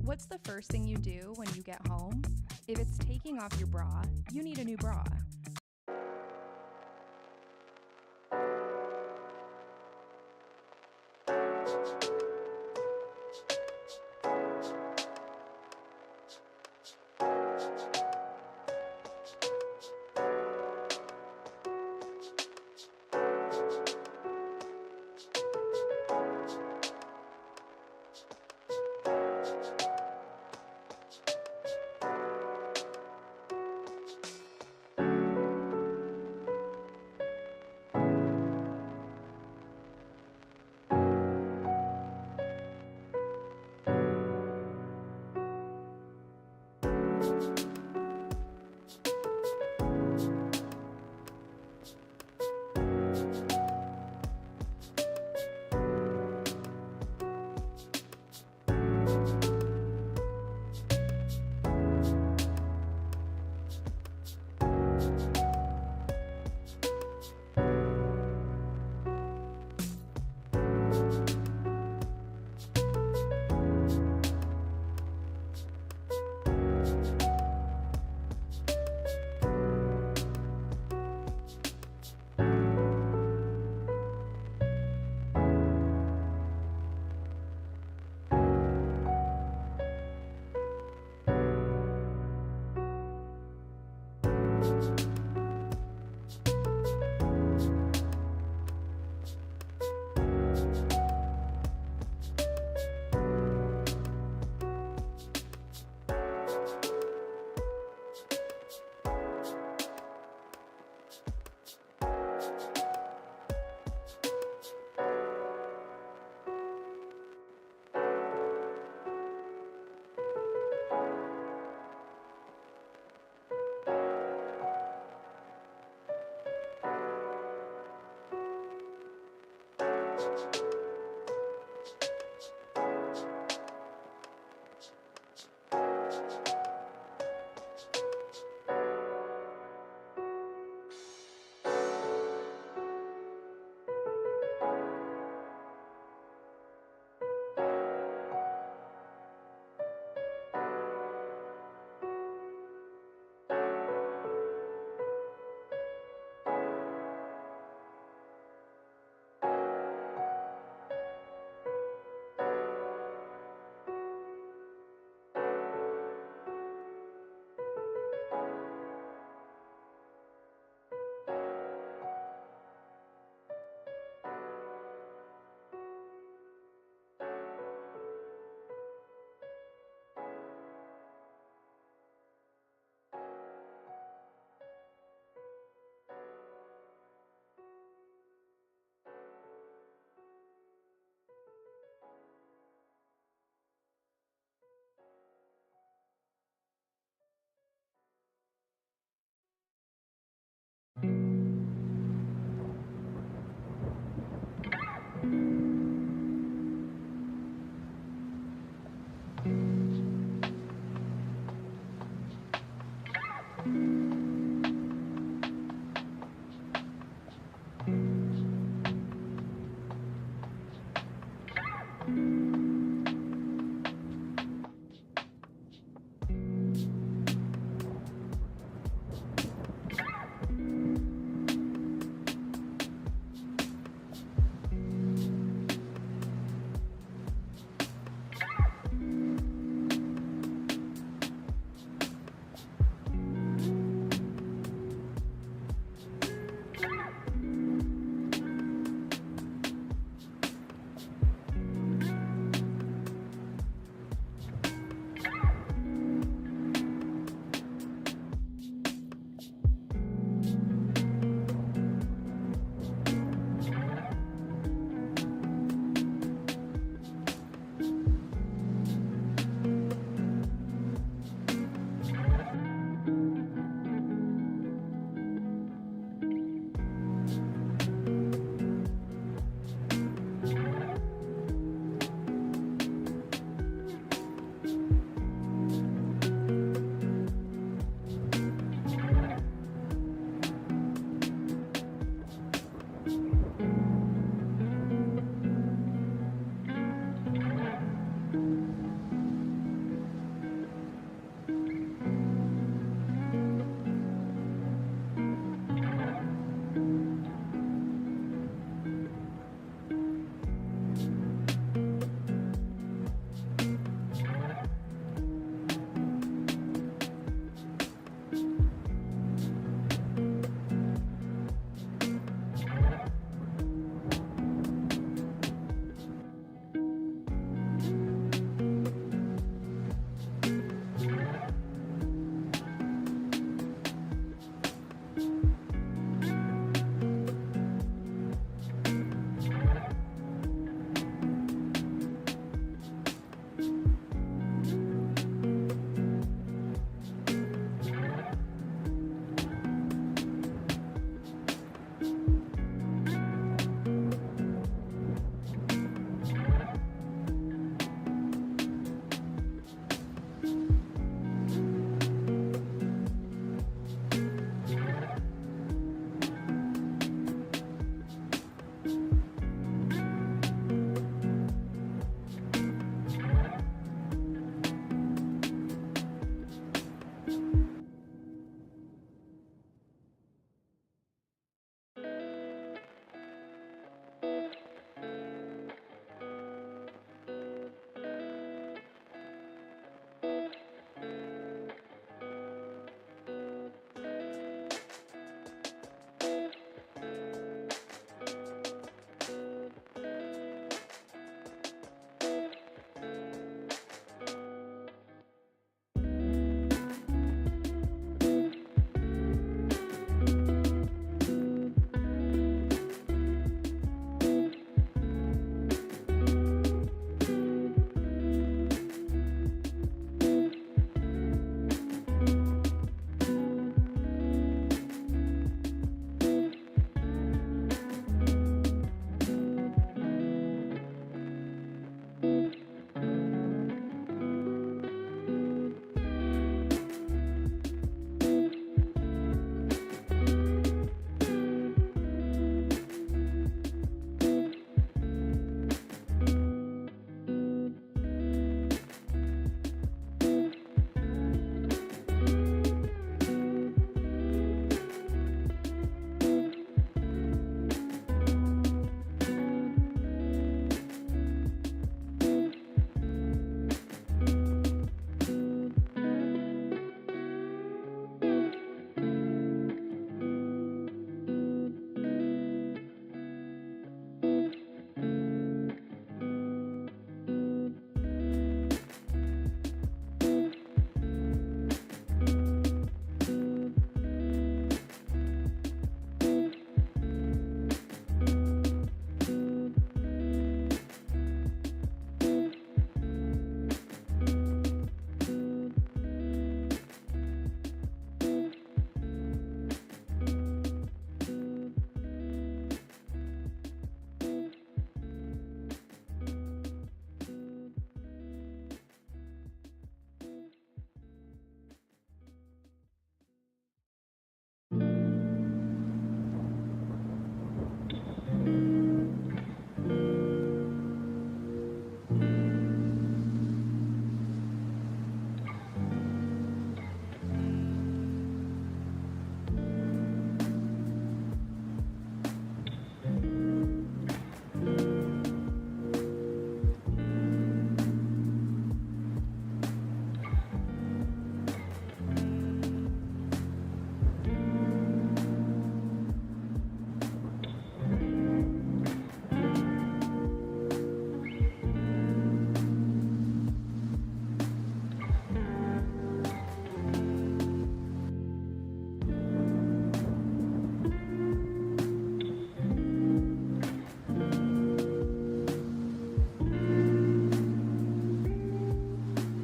What's the first thing you do when you get home? If it's taking off your bra, you need a new bra.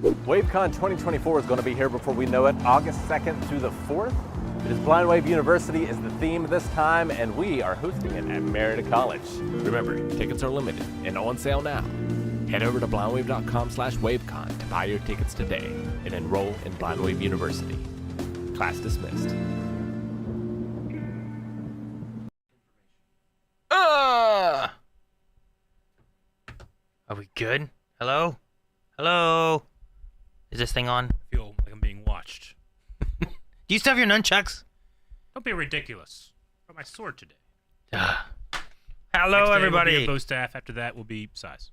WaveCon 2024 is going to be here before we know it, August 2nd through the 4th. It is Blind Wave University is the theme this time, and we are hosting it at Marietta College. Remember, tickets are limited and on sale now. Head over to blindwave.com/wavecon to buy your tickets today and enroll in Blind Wave University. Class dismissed. Are we good? Hello? Hello? Is this thing on? I feel like I'm being watched. Do you still have your nunchucks? Don't be ridiculous. I got my sword today. Hello, Next day everybody. will be a bow staff. After that will be size.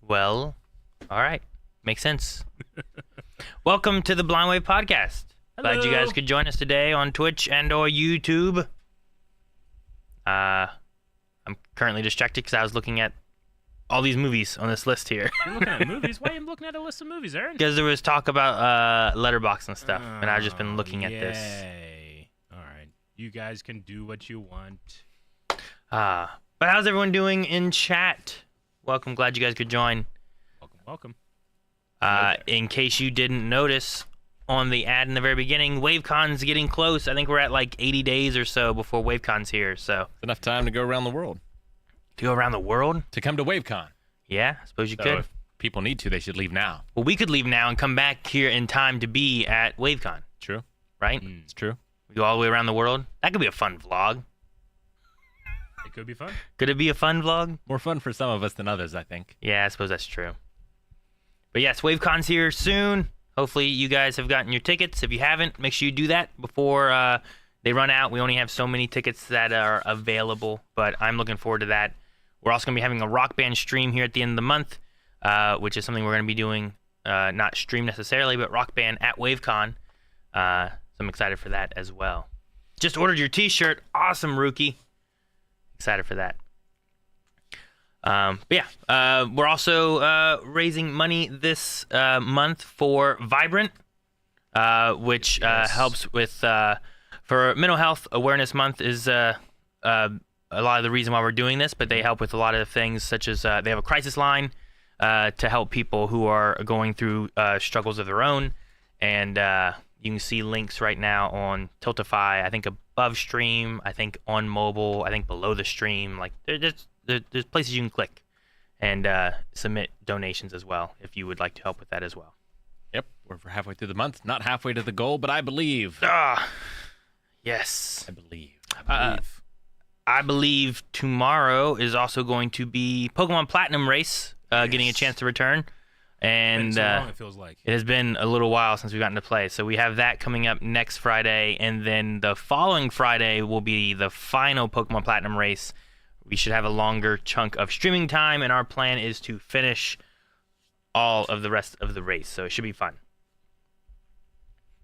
Well, all right. Makes sense. Welcome to the Blind Wave Podcast. Glad you guys could join us today on Twitch and or YouTube. I'm currently distracted because I was looking at all these movies on this list here. You're looking at movies? Why are you looking at a list of movies, Aaron? Because there was talk about Letterboxd and stuff, and I've just been looking at this. All right. You guys can do what you want. But how's everyone doing in chat? Welcome. Glad you guys could join. Welcome. In case you didn't notice on the ad in the very beginning, WaveCon's getting close. I think we're at like 80 days or so before WaveCon's here. So Enough time to go around the world. to go around the world? To come to WaveCon. Yeah, I suppose you So could. if people need to, they should leave now. Well, we could leave now and come back here in time to be at WaveCon, True. right? It's true. We go all the way around the world. That could be a fun vlog. It could be fun. Could it be a fun vlog? More fun for some of us than others, I think. Yeah, I suppose that's true. But yes, WaveCon's here soon. Hopefully you guys have gotten your tickets. If you haven't, make sure you do that before they run out. We only have so many tickets that are available, but I'm looking forward to that. We're also going to be having a rock band stream here at the end of the month, which is something we're going to be doing, not stream necessarily, but rock band at WaveCon. So I'm excited for that as well. Just ordered your t-shirt. Awesome, Rookie. Excited for that. But yeah, we're also raising money this month for Vibrant, which helps with for Mental Health Awareness Month is a lot of the reason why we're doing this, but they help with a lot of things such as they have a crisis line to help people who are going through struggles of their own, and you can see links right now on Tiltify, I think above stream, I think on mobile, I think below the stream. Like there's places you can click and submit donations as well if you would like to help with that as well. Yep, we're halfway through the month. Not halfway to the goal, but I believe. Yes. I believe. I believe tomorrow is also going to be Pokemon Platinum Race, getting a chance to return. And so long, it feels like. It has been a little while since we've gotten to play. So we have that coming up next Friday, and then the following Friday will be the final Pokemon Platinum Race. We should have a longer chunk of streaming time, and our plan is to finish all of the rest of the race. So it should be fun.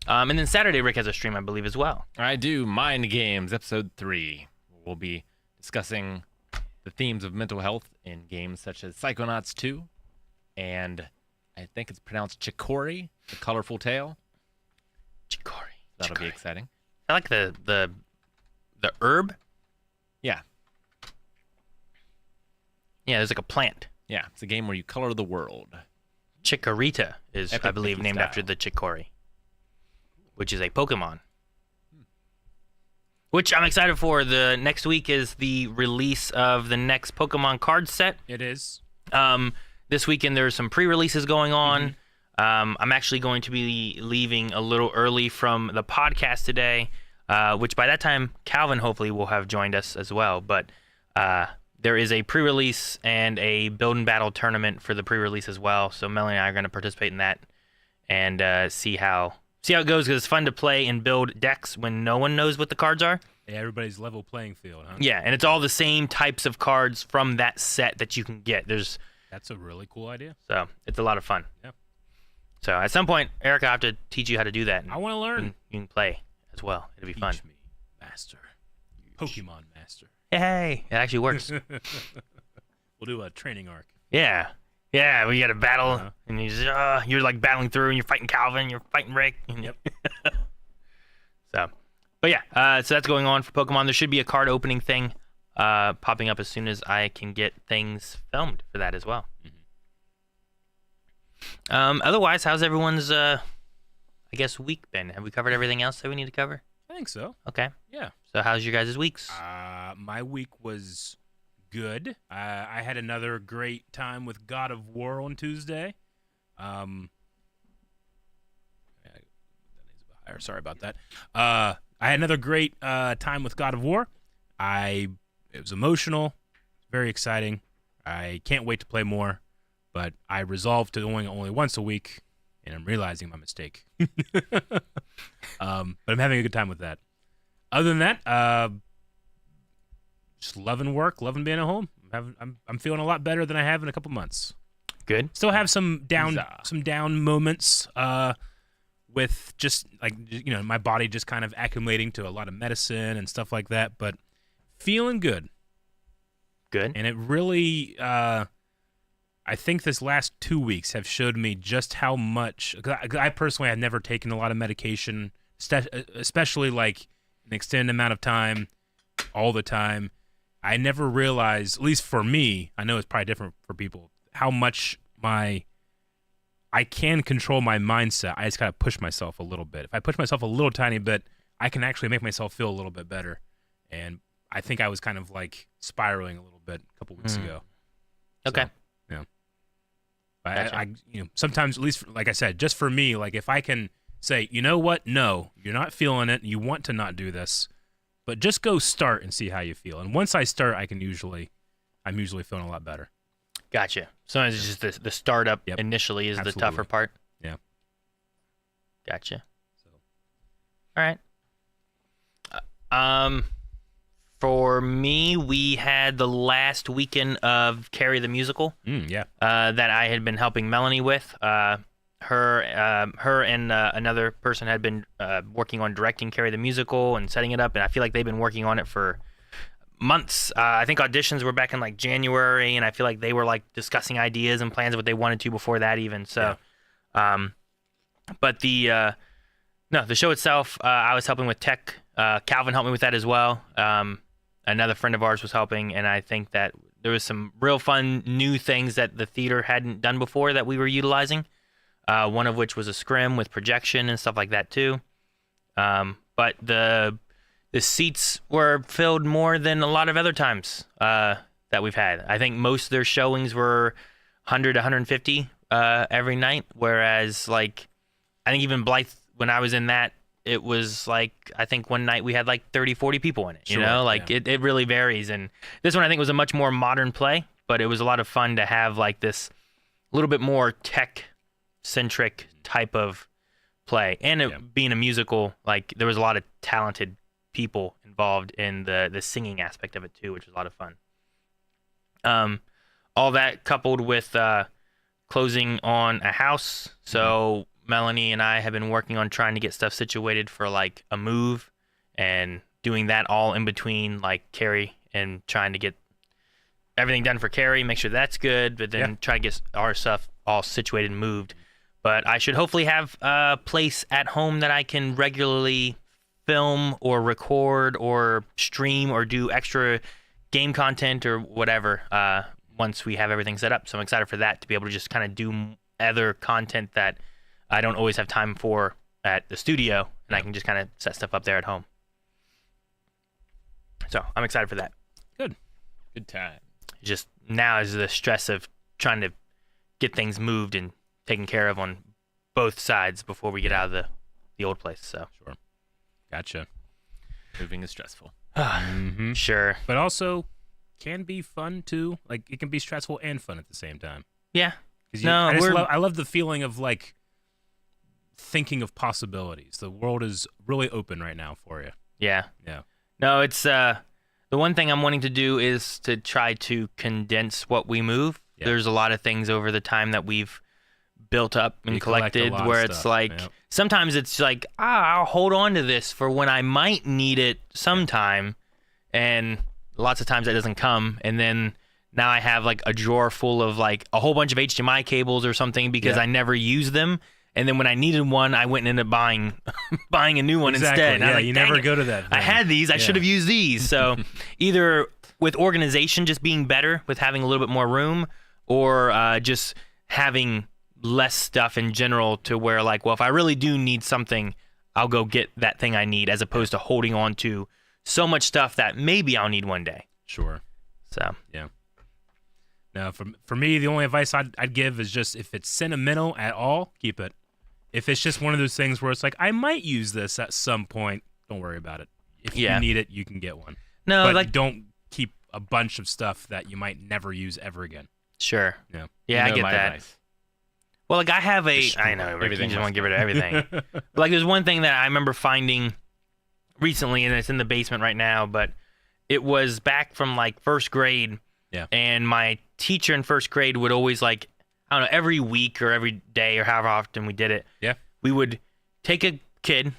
And then Saturday, Rick has a stream, I believe, as well. I do. Mind Games, Episode 3. We'll be discussing the themes of mental health in games such as Psychonauts 2 and I think it's pronounced Chicory, The Colorful Tale. Chicory. That'll be exciting. I like the herb. Yeah. Yeah, there's like a plant. Yeah, it's a game where you color the world. Chikorita is, Epic I believe, Mickey named style. after the Chicory, which is a Pokemon. Which I'm excited for. The next week is the release of the next Pokemon card set. It is. This weekend there's some pre-releases going on. I'm actually going to be leaving a little early from the podcast today, which by that time Calvin hopefully will have joined us as well. But there is a pre-release and a build and battle tournament for the pre-release as well. So Melanie and I are going to participate in that and see how it goes, because it's fun to play and build decks when no one knows what the cards are. Yeah, everybody's level playing field, huh? Yeah, and it's all the same types of cards from that set that you can get. That's a really cool idea. So it's a lot of fun. Yep. So at some point, Eric, I'll have to teach you how to do that. I want to learn. You can play as well. It'll be fun. Teach me, master. Pokemon master. Hey, it actually works. We'll do a training arc. Yeah. Yeah, we got a battle, and you're like battling through, and you're fighting Calvin, you're fighting Rick. And Yep. But yeah, so that's going on for Pokemon. There should be a card opening thing popping up as soon as I can get things filmed for that as well. Otherwise, how's everyone's, I guess, week been? Have we covered everything else that we need to cover? I think so. Okay. Yeah. So how's your guys' weeks? My week was good. I had another great time with God of War on Tuesday. Sorry about that. I had another great time with God of War. It was emotional, very exciting. I can't wait to play more, but I resolved to going only once a week, and I'm realizing my mistake. But I'm having a good time with that. Other than that, just loving work, loving being at home. I'm feeling a lot better than I have in a couple months. Good. Still have some down moments with just like my body just kind of acclimating to a lot of medicine and stuff like that, but feeling good. Good. And it really, I think this last 2 weeks have showed me just how much. 'Cause I personally have never taken a lot of medication, especially like an extended amount of time, all the time. I never realized, at least for me, I know it's probably different for people, how much I can control my mindset. I just got to push myself a little bit. If I push myself a little tiny bit, I can actually make myself feel a little bit better. And I think I was kind of like spiraling a little bit a couple weeks ago. Okay. So, yeah. Gotcha. I sometimes, at least, like I said, just for me, like if I can say, you know what, no, you're not feeling it, you want to not do this, but just go start and see how you feel. And once I start, I'm usually feeling a lot better. Gotcha. Sometimes it's just the startup initially is Absolutely. the tougher part. Yeah. Gotcha. So. All right. For me, we had the last weekend of Carrie the Musical. Yeah. That I had been helping Melanie with. Her and another person had been working on directing Carrie the Musical and setting it up, and I feel like they've been working on it for months. I think auditions were back in like January, and I feel like they were like discussing ideas and plans of what they wanted to before that even. So, but the show itself, I was helping with tech. Calvin helped me with that as well. Another friend of ours was helping, and I think that there was some real fun new things that the theater hadn't done before that we were utilizing. One of which was a scrim with projection and stuff like that too. But the seats were filled more than a lot of other times that we've had. I think most of their showings were 100 to 150 every night, whereas like I think even Blythe, when I was in that, it was like I think one night we had like 30, 40 people in it. Sure, it really varies. And this one I think was a much more modern play, but it was a lot of fun to have like this little bit more tech-centric type of play. And it being a musical, like there was a lot of talented people involved in the singing aspect of it too, which was a lot of fun. All that coupled with closing on a house. So Melanie and I have been working on trying to get stuff situated for like a move and doing that all in between like Carrie and trying to get everything done for Carrie, make sure that's good, but then try to get our stuff all situated and moved. But I should hopefully have a place at home that I can regularly film or record or stream or do extra game content or whatever once we have everything set up. So I'm excited for that, to be able to just kind of do other content that I don't always have time for at the studio, and I can just kind of set stuff up there at home. So I'm excited for that. Good time. Just now is the stress of trying to get things moved and taken care of on both sides before we get out of the old place. So Sure. Gotcha. Moving is stressful. Sure. But also can be fun too. Like it can be stressful and fun at the same time. Yeah. I love the feeling of like thinking of possibilities. The world is really open right now for you. Yeah. Yeah. No, it's the one thing I'm wanting to do is to try to condense what we move. Yeah. There's a lot of things over the time that we've built up and You collect a collected lot of where it's stuff. like Yep. sometimes it's like I'll hold on to this for when I might need it sometime, and lots of times that doesn't come, and then now I have like a drawer full of like a whole bunch of HDMI cables or something because I never use them. And then when I needed one, I went and ended up buying a new one instead. And Yeah, I'm like, you "Dang never it. go to that I thing." had these. I should have used these. So either with organization just being better, with having a little bit more room, or just having less stuff in general to where like, well, if I really do need something, I'll go get that thing I need, as opposed to holding on to so much stuff that maybe I'll need one day. Sure. So Yeah. Now, for me, the only advice I'd give is just, if it's sentimental at all, keep it. If it's just one of those things where it's like, I might use this at some point, don't worry about it. If you need it, you can get one. No, but like, don't keep a bunch of stuff that you might never use ever again. sure. Yeah. Yeah, I get my that. advice. Well, like I have I know, Rick, you everything just want to must get rid of everything. But like there's one thing that I remember finding recently, and it's in the basement right now, but it was back from like first grade. Yeah. And my teacher in first grade would always like, I don't know, every week or every day or however often we did it. Yeah. We would take a kid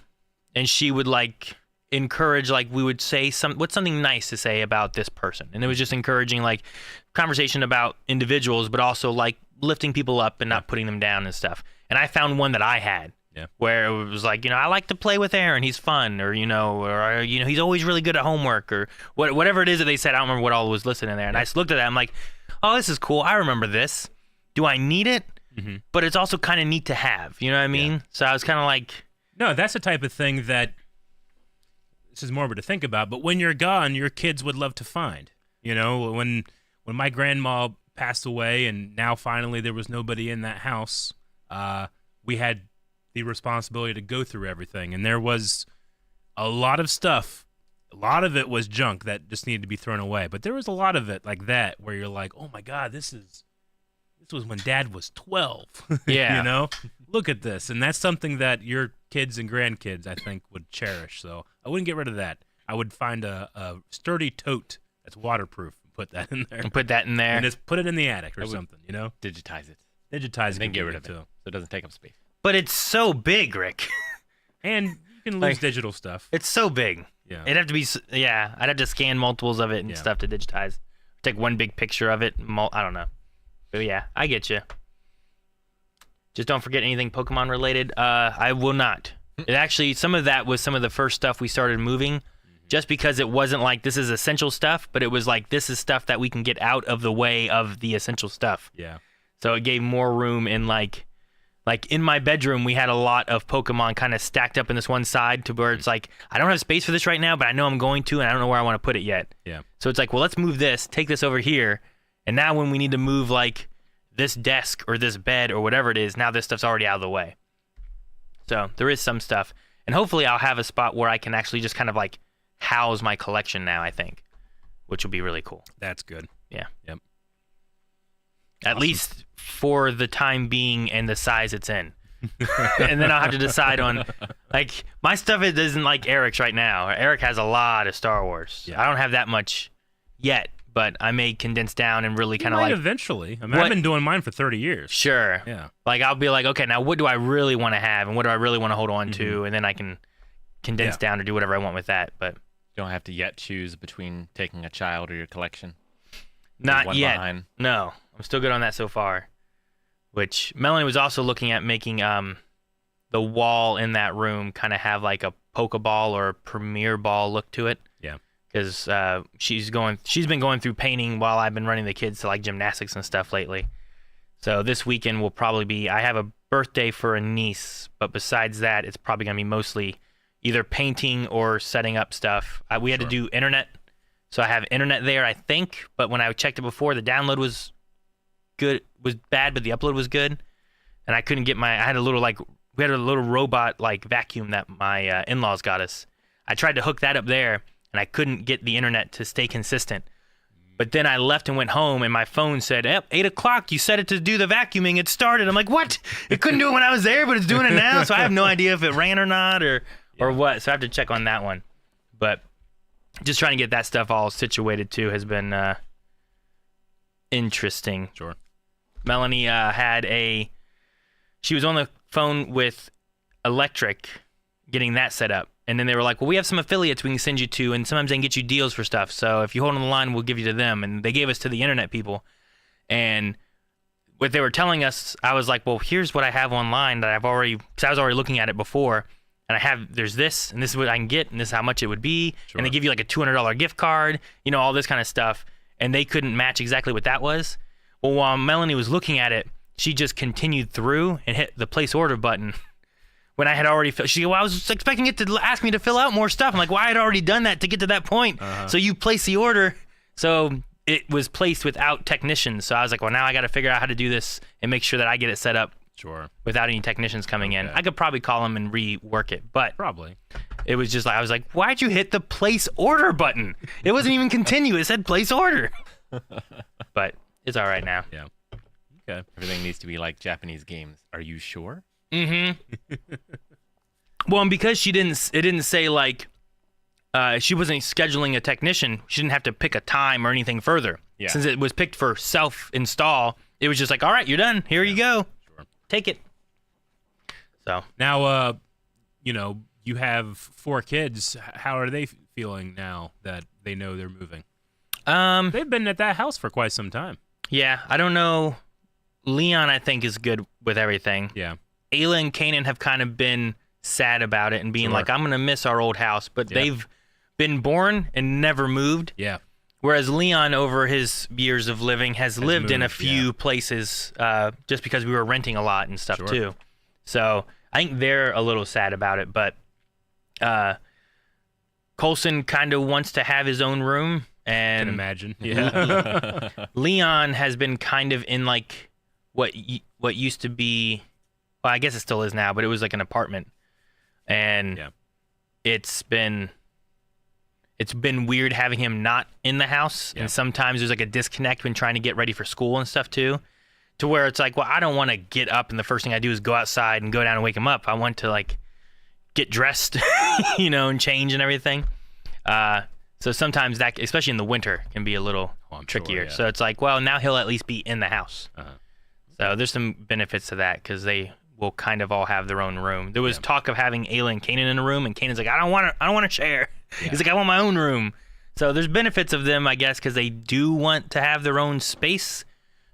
and she would like encourage, like we would say what's something nice to say about this person. And it was just encouraging like conversation about individuals, but also like lifting people up and not putting them down and stuff. And I found one that I had where it was like, I like to play with Aaron. He's fun, or, he's always really good at homework, or whatever it is that they said. I don't remember what all was listed in there. And I just looked at that. I'm like, oh, this is cool. I remember this. Do I need it? Mm-hmm. But it's also kind of neat to have. You know what I mean? Yeah. So I was kind of like, no, that's the type of thing that, this is morbid to think about, but when you're gone, your kids would love to find. When my grandma passed away, and now finally there was nobody in that house, we had the responsibility to go through everything, and there was a lot of stuff. A lot of it was junk that just needed to be thrown away, but there was a lot of it like that where you're like, oh my God, this was when Dad was 12. Yeah. Look at this. And that's something that your kids and grandkids, I think, would cherish. So I wouldn't get rid of that. I would find a sturdy tote that's waterproof and put that in there. and put that in there. And just put it in the attic or something, Digitize it. Digitize it. And then get rid of it so it doesn't take up space. But it's so big, Rick. And you can lose digital stuff. It's so big. Yeah. It'd have to be, I'd have to scan multiples of it and stuff to digitize. Take one big picture of it. I don't know. But yeah, I get you. Just don't forget anything Pokemon related. I will not. It actually, some of that was some of the first stuff we started moving, just because it wasn't like this is essential stuff, but it was like this is stuff that we can get out of the way of the essential stuff. Yeah. So it gave more room in like in my bedroom, we had a lot of Pokemon kind of stacked up in this one side to where it's like, I don't have space for this right now, but I know I'm going to, and I don't know where I want to put it yet. Yeah. So it's like, well, let's move this, take this over here, and now when we need to move like this desk or this bed or whatever it is, now this stuff's already out of the way. So there is some stuff, and hopefully I'll have a spot where I can actually just kind of like house my collection now, I think, which will be really cool. That's good. Yeah. Yep. At least for the time being and the size it's in. And then I'll have to decide on, like, my stuff isn't like Eric's right now. Eric has a lot of Star Wars. Yeah. I don't have that much yet, but I may condense down and really kind of like... eventually. I mean, I've been doing mine for 30 years. Sure. Yeah. Like, I'll be like, okay, now what do I really want to have and what do I really want to hold on to? And then I can condense down or do whatever I want with that. But You don't have to yet choose between taking a child or your collection. not one yet. behind. No. I'm still good on that so far. Which Melanie was also looking at making the wall in that room kind of have like a Pokeball or a Premier Ball look to it. Yeah. Because she's been going through painting while I've been running the kids to like gymnastics and stuff lately. So this weekend will probably be, I have a birthday for a niece, but besides that, it's probably going to be mostly either painting or setting up stuff. We had to do internet, so I have internet there, I think, but when I checked it before, the download was bad, but the upload was good, and I couldn't get we had a little robot like vacuum that my in-laws got us. I tried to hook that up there, and I couldn't get the internet to stay consistent. But then I left and went home, and my phone said, 8 o'clock, you set it to do the vacuuming, it started. I'm like, what? It couldn't do it when I was there, but it's doing it now, so I have no idea if it ran or not or what, so I have to check on that one. But just trying to get that stuff all situated, too, has been interesting. Sure. Melanie she was on the phone with Electric, getting that set up. And then they were like, well, we have some affiliates we can send you to, and sometimes they can get you deals for stuff. So if you hold on the line, we'll give you to them. And they gave us to the internet people. And what they were telling us, I was like, well, here's what I have online that because I was already looking at it before. And there's this, and this is what I can get, and this is how much it would be. Sure. And they give you like a $200 gift card, all this kind of stuff. And they couldn't match exactly what that was. Well, while Melanie was looking at it, she just continued through and hit the place order button when I had already she well, I was expecting it to ask me to fill out more stuff. I'm like, well, I had already done that to get to that point. So you place the order. So it was placed without technicians. So I was like, well, now I got to figure out how to do this and make sure that I get it set up without any technicians coming in. I could probably call them and rework it, but it was just like, I was like, why'd you hit the place order button? It wasn't even continue. It said place order. But it's all right now. Yeah. Okay. Everything needs to be like Japanese games. Are you sure? Mm-hmm. Well, and because it didn't say like, she wasn't scheduling a technician, she didn't have to pick a time or anything further. Yeah. Since it was picked for self-install, it was just like, all right, you're done. Here you go. Sure. Take it. So now, you have 4 kids. How are they feeling now that they know they're moving? They've been at that house for quite some time. Yeah, I don't know. Leon, I think, is good with everything. Yeah. Ayla and Kanan have kind of been sad about it and being like, I'm going to miss our old house. But they've been born and never moved. Yeah. Whereas Leon, over his years of living, has lived moved, in a few places just because we were renting a lot and stuff, too. So I think they're a little sad about it. But Coulson kind of wants to have his own room. And I can imagine. Yeah. Leon has been kind of in like what used to be, well, I guess it still is now, but it was like an apartment. And it's been weird having him not in the house. And sometimes there's like a disconnect when trying to get ready for school and stuff too, to where it's like, well, I don't want to get up and the first thing I do is go outside and go down and wake him up. I want to like get dressed, and change and everything. So sometimes that, especially in the winter, can be a little trickier. Sure, So it's like, well, now he'll at least be in the house. So there's some benefits to that because they will kind of all have their own room. There was talk of having Ayla and Kanan in a room, and Kanan's like, I don't want to share. Yeah. He's like, I want my own room. So there's benefits of them, I guess, because they do want to have their own space.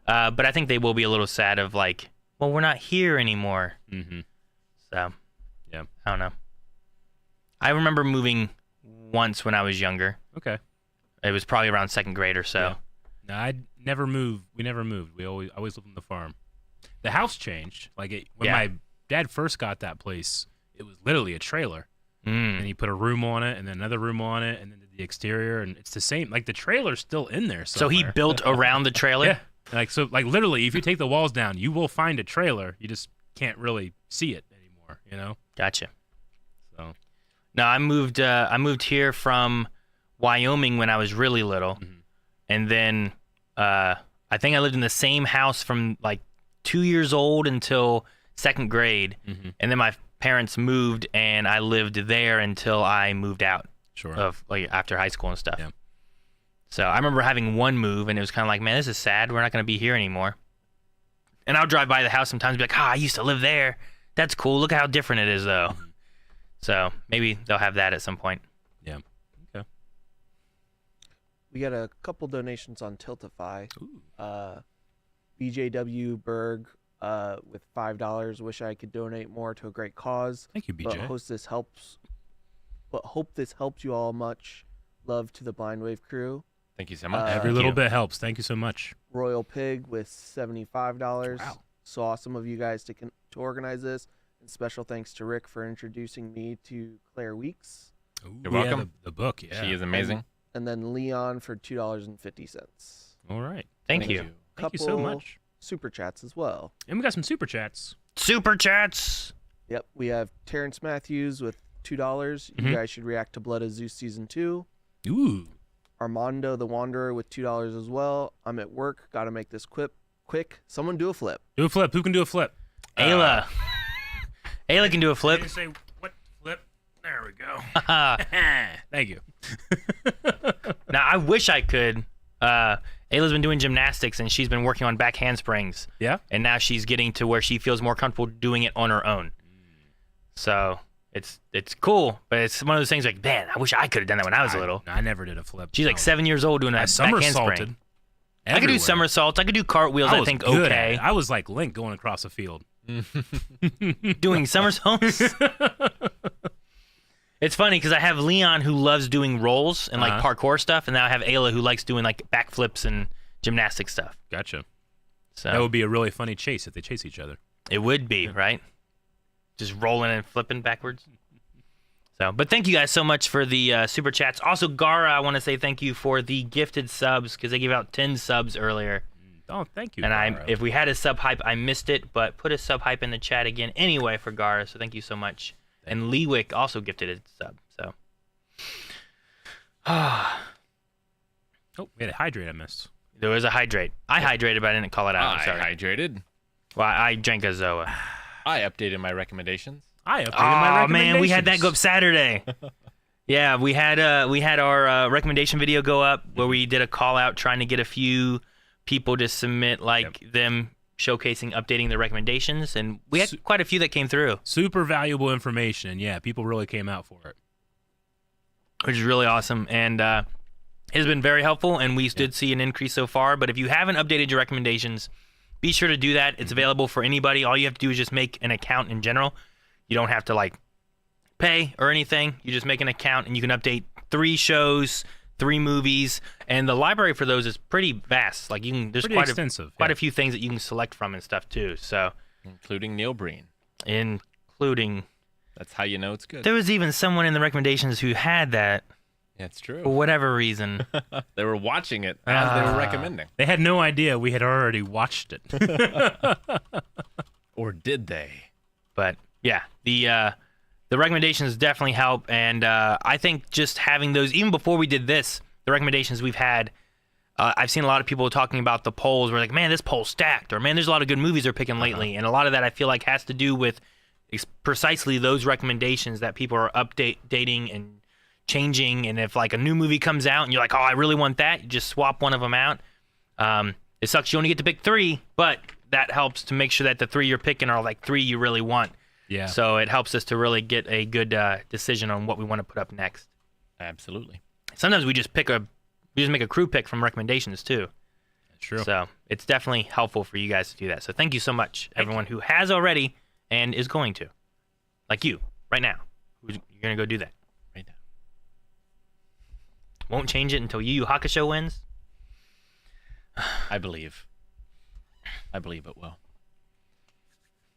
But I think they will be a little sad of like, well, we're not here anymore. Mm-hmm. So, I don't know. I remember moving once when I was younger. Okay. It was probably around 2nd grade or so. Yeah. No, I never moved. We never moved. We always lived on the farm. The house changed. Like when my dad first got that place, it was literally a trailer. And he put a room on it and then another room on it and then the exterior, and it's the same. Like the trailer's still in there somewhere. So he built around the trailer? Yeah. Like literally, if you take the walls down, you will find a trailer. You just can't really see it anymore, Gotcha. So no, I moved here from Wyoming when I was really little. Mm-hmm. And then I think I lived in the same house from like 2 years old until 2nd grade. Mm-hmm. And then my parents moved and I lived there until I moved out of like after high school and stuff. Yeah. So I remember having one move and it was kind of like, man, this is sad. We're not going to be here anymore. And I'll drive by the house sometimes and be like, I used to live there. That's cool. Look at how different it is though. Mm-hmm. So maybe they'll have that at some point. Yeah. Okay. We got a couple donations on Tiltify. BJW Berg with $5. Wish I could donate more to a great cause. Thank you, BJ. But hope this helps you all much. Love to the Blind Wave crew. Thank you so much. Every little bit helps. Thank you so much. Royal Pig with $75. Wow. So awesome of you guys to organize this. And special thanks to Rick for introducing me to Claire Weeks. Ooh, You're welcome. The book, yeah. She is amazing. And then Leon for $2.50. All right. Thank you. Thank you so much. Super chats as well. And we got some super chats. Super chats. Yep. We have Terrence Matthews with $2. Mm-hmm. You guys should react to Blood of Zeus Season 2. Ooh. Armando the Wanderer with $2 as well. I'm at work. Got to make this quick. Someone do a flip. Do a flip. Who can do a flip? Ayla. Ayla can do a flip. I didn't say what flip. There we go. Thank you. Now, I wish I could. Ayla's been doing gymnastics, and she's been working on back handsprings. Yeah? And now she's getting to where she feels more comfortable doing it on her own. So it's cool, but it's one of those things like, man, I wish I could have done that when I was little. I never did a flip. She's like 7 years old doing a back handspring. I could do somersaults. I could do cartwheels, I think, okay. I was like Link going across a field. Doing somersaults? It's funny because I have Leon who loves doing rolls and like parkour stuff, and now I have Ayla who likes doing like backflips and gymnastic stuff. Gotcha. So That would be a really funny chase if they chase each other. it would be, right? Just rolling and flipping backwards. So, but thank you guys so much for the super chats. Also, Gara, I want to say thank you for the gifted subs because they gave out 10 subs earlier. Oh, thank you. And Gara. if we had a sub hype, I missed it, but put a sub hype in the chat again anyway for Gara. So thank you so much. And Leewick also gifted a sub. So, Oh, we had a hydrate I missed. there was a hydrate. I hydrated, but I didn't call it out. I'm I sorry. hydrated. Well, I drank a Zoa. I updated my recommendations. I updated my Oh man, we had that go up recommendations. Saturday. Yeah, we had our recommendation video go up where we did a call out trying to get a few people to submit them showcasing updating their recommendations, and we had quite a few that came through, Super valuable information, and yeah, people really came out for it. which is really awesome, and it has been very helpful, and we did see an increase so far. But if you haven't updated your recommendations, be sure to do that. It's available for anybody. All you have to do is just make an account in general. You don't have to pay or anything. You just make an account and you can update 3 shows, 3 movies, and the library for those is pretty vast. There's Pretty extensive, quite yeah. a few things that you can select from and stuff too. So, Including Neil Breen. including That's how you know it's good. there was even someone in the recommendations who had that Yeah, it's for true. whatever reason. They were watching it as they were recommending. They had no idea we had already watched it. Or did they? But yeah, the recommendations definitely help, and I think just having those, even before we did this, the recommendations we've had, I've seen a lot of people talking about the polls where man, this poll's stacked, or man, there's a lot of good movies they're picking lately, and a lot of that I feel like has to do with precisely those recommendations that people are updating and changing, and if a new movie comes out and you're like, oh, I really want that, you just swap one of them out. It sucks you only get to pick 3, but that helps to make sure that the 3 you're picking are 3 you really want. Yeah. So it helps us to really get a good decision on what we want to put up next. Absolutely. Sometimes we just make a crew pick from recommendations too. That's true. So it's definitely helpful for you guys to do that. So thank you so much, everyone who has already and is going to, like you, right now. You're gonna go do that. Right now. Won't change it until Yu Yu Hakusho wins. I believe it will.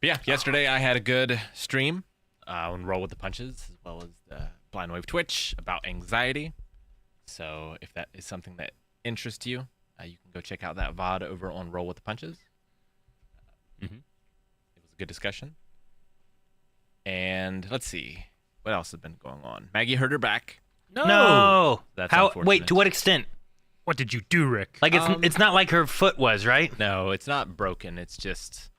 But yeah, yesterday I had a good stream on Roll with the Punches, as well as the Blind Wave Twitch about anxiety. So if that is something that interests you, you can go check out that VOD over on Roll with the Punches. It was a good discussion. And let's see, what else has been going on? Maggie hurt her back. No. That's How? unfortunate. Wait, to what extent? What did you do, Rick? It's not like her foot was, right? No, it's not broken. It's just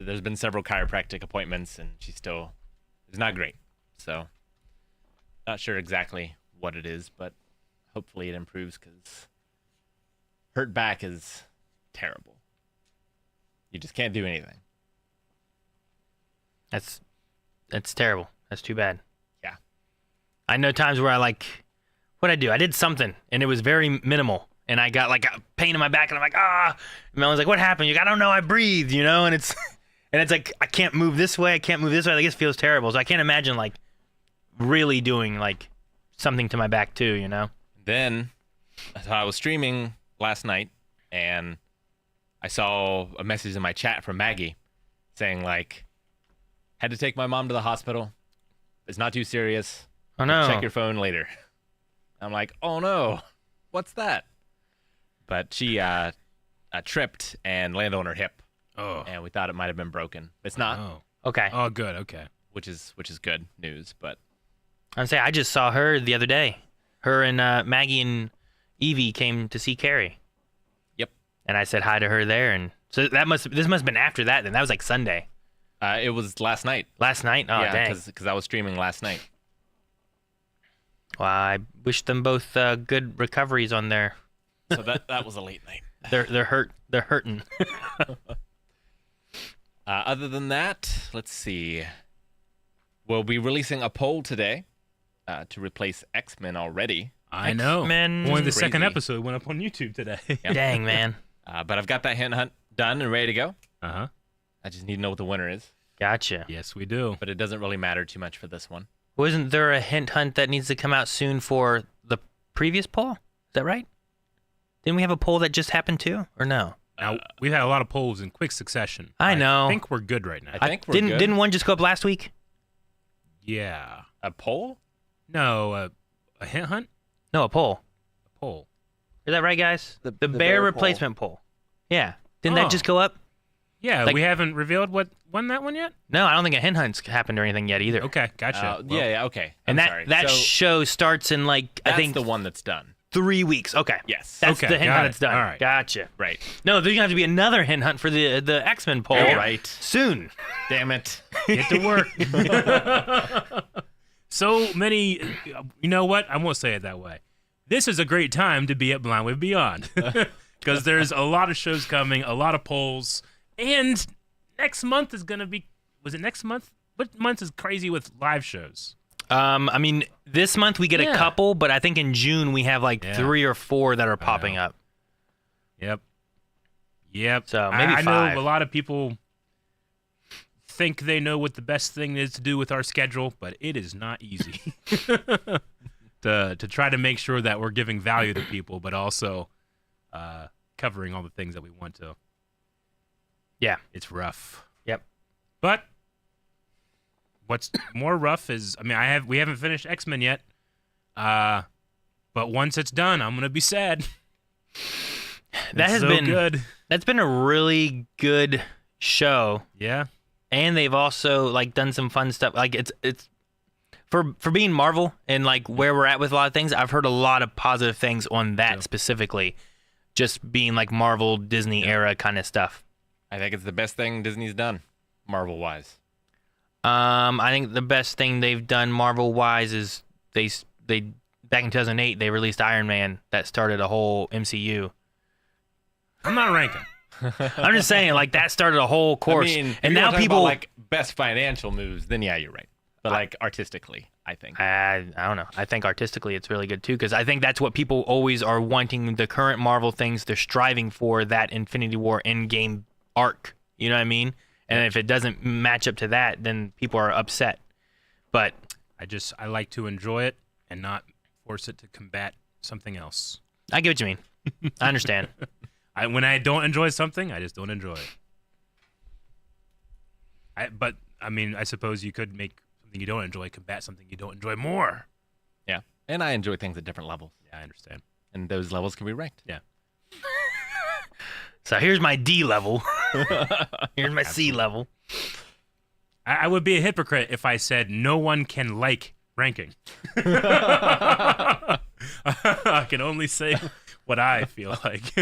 there's been several chiropractic appointments, and she still is not great. So, not sure exactly what it is, but hopefully it improves because hurt back is terrible. You just can't do anything. That's terrible. That's too bad. Yeah. I know times where what'd I do? I did something, and it was very minimal, and I got a pain in my back, and I'm like, ah. And I was like, what happened? You're like, I don't know. I breathed, and it's like I can't move this way. I can't move this way. It feels terrible. So I can't imagine really doing something to my back too. Then, so I was streaming last night, and I saw a message in my chat from Maggie saying had to take my mom to the hospital. It's not too serious. Oh no. Check your phone later. I'm like, oh no, what's that? But she tripped and landed on her hip, and we thought it might have been broken. It's not, Oh. Okay. Oh, good. Okay. which is good news. But I'm saying I just saw her the other day. Her and Maggie and Evie came to see Carrie. Yep. And I said hi to her there, and so this must have been after that. Then that was Sunday. it was last night. Last night. Oh yeah, dang. because I was streaming last night. Well, I wish them both good recoveries on their. So that was a late night. They're hurting. Other than that, let's see. We'll be releasing a poll today to replace X-Men already. I know. X-Men. Only the second Crazy. episode went up on YouTube today. Dang man. But I've got that hint hunt done and ready to go. Uh-huh. I just need to know what the winner is. Gotcha. Yes, we do. But it doesn't really matter too much for this one. Wasn't there a hint hunt that needs to come out soon for the previous poll? Is that right? Didn't we have a poll that just happened too, or no? Now, we've had a lot of polls in quick succession. I know. I think we're good right now. I think we're good. Didn't one just go up last week? Yeah. A poll? No, a hint hunt? No, a poll. A poll. Is that right, guys? The bear bear poll. replacement poll. Yeah. Didn't Oh. that just go up? Yeah, Like- we haven't revealed what won that one yet? No, I don't think a hint hunt's happened or anything yet either. Okay, gotcha. Well, yeah, okay. And I'm that sorry. that So show starts in I that's think the one that's done. 3 weeks. Okay. Yes. That's Okay, the hint got hunt it. that's done. All right. Gotcha. Right. No, there's gonna have to be another hint hunt for the X-Men poll. All right. Soon. Damn it. Get to work. So many, you know what? I won't say it that way. This is a great time to be at Blind Wave Beyond because there's a lot of shows coming, a lot of polls, and next month is going to be, was it next month? What month is crazy with live shows? I mean, this month we get a Yeah. couple, but I think in June we have like Yeah. 3 or 4 that are popping know. up. Yep. So, maybe I 5. know a lot of people think they know what the best thing is to do with our schedule, but it is not easy to try to make sure that we're giving value to people, but also covering all the things that we want to. Yeah. It's rough. Yep. But what's more rough is, I mean, we haven't finished X-Men yet, but once it's done, I'm gonna be sad. That It's has so been good. That's been a really good show. Yeah. And they've also done some fun stuff. Like it's for being Marvel and where we're at with a lot of things. I've heard a lot of positive things on that specifically, just being Marvel Disney era kind of stuff. I think it's the best thing Disney's done, Marvel-wise. I think the best thing they've done Marvel wise is they back in 2008 they released Iron Man that started a whole MCU. I'm not ranking. I'm just saying that started a whole course. I mean, if and you now wanna talk people about, best financial moves, then yeah, you're right. But artistically, I think. I don't know. I think artistically it's really good too because I think that's what people always are wanting. The current Marvel things they're striving for that Infinity War Endgame arc. You know what I mean? And if it doesn't match up to that, then people are upset. But I like to enjoy it and not force it to combat something else. I get what you mean. I understand. When I don't enjoy something, I just don't enjoy it. But I mean, I suppose you could make something you don't enjoy combat something you don't enjoy more. Yeah. And I enjoy things at different levels. Yeah, I understand. And those levels can be ranked. Yeah. So here's my D level. Here's my C level. I would be a hypocrite if I said no one can like ranking. I can only say what I feel like.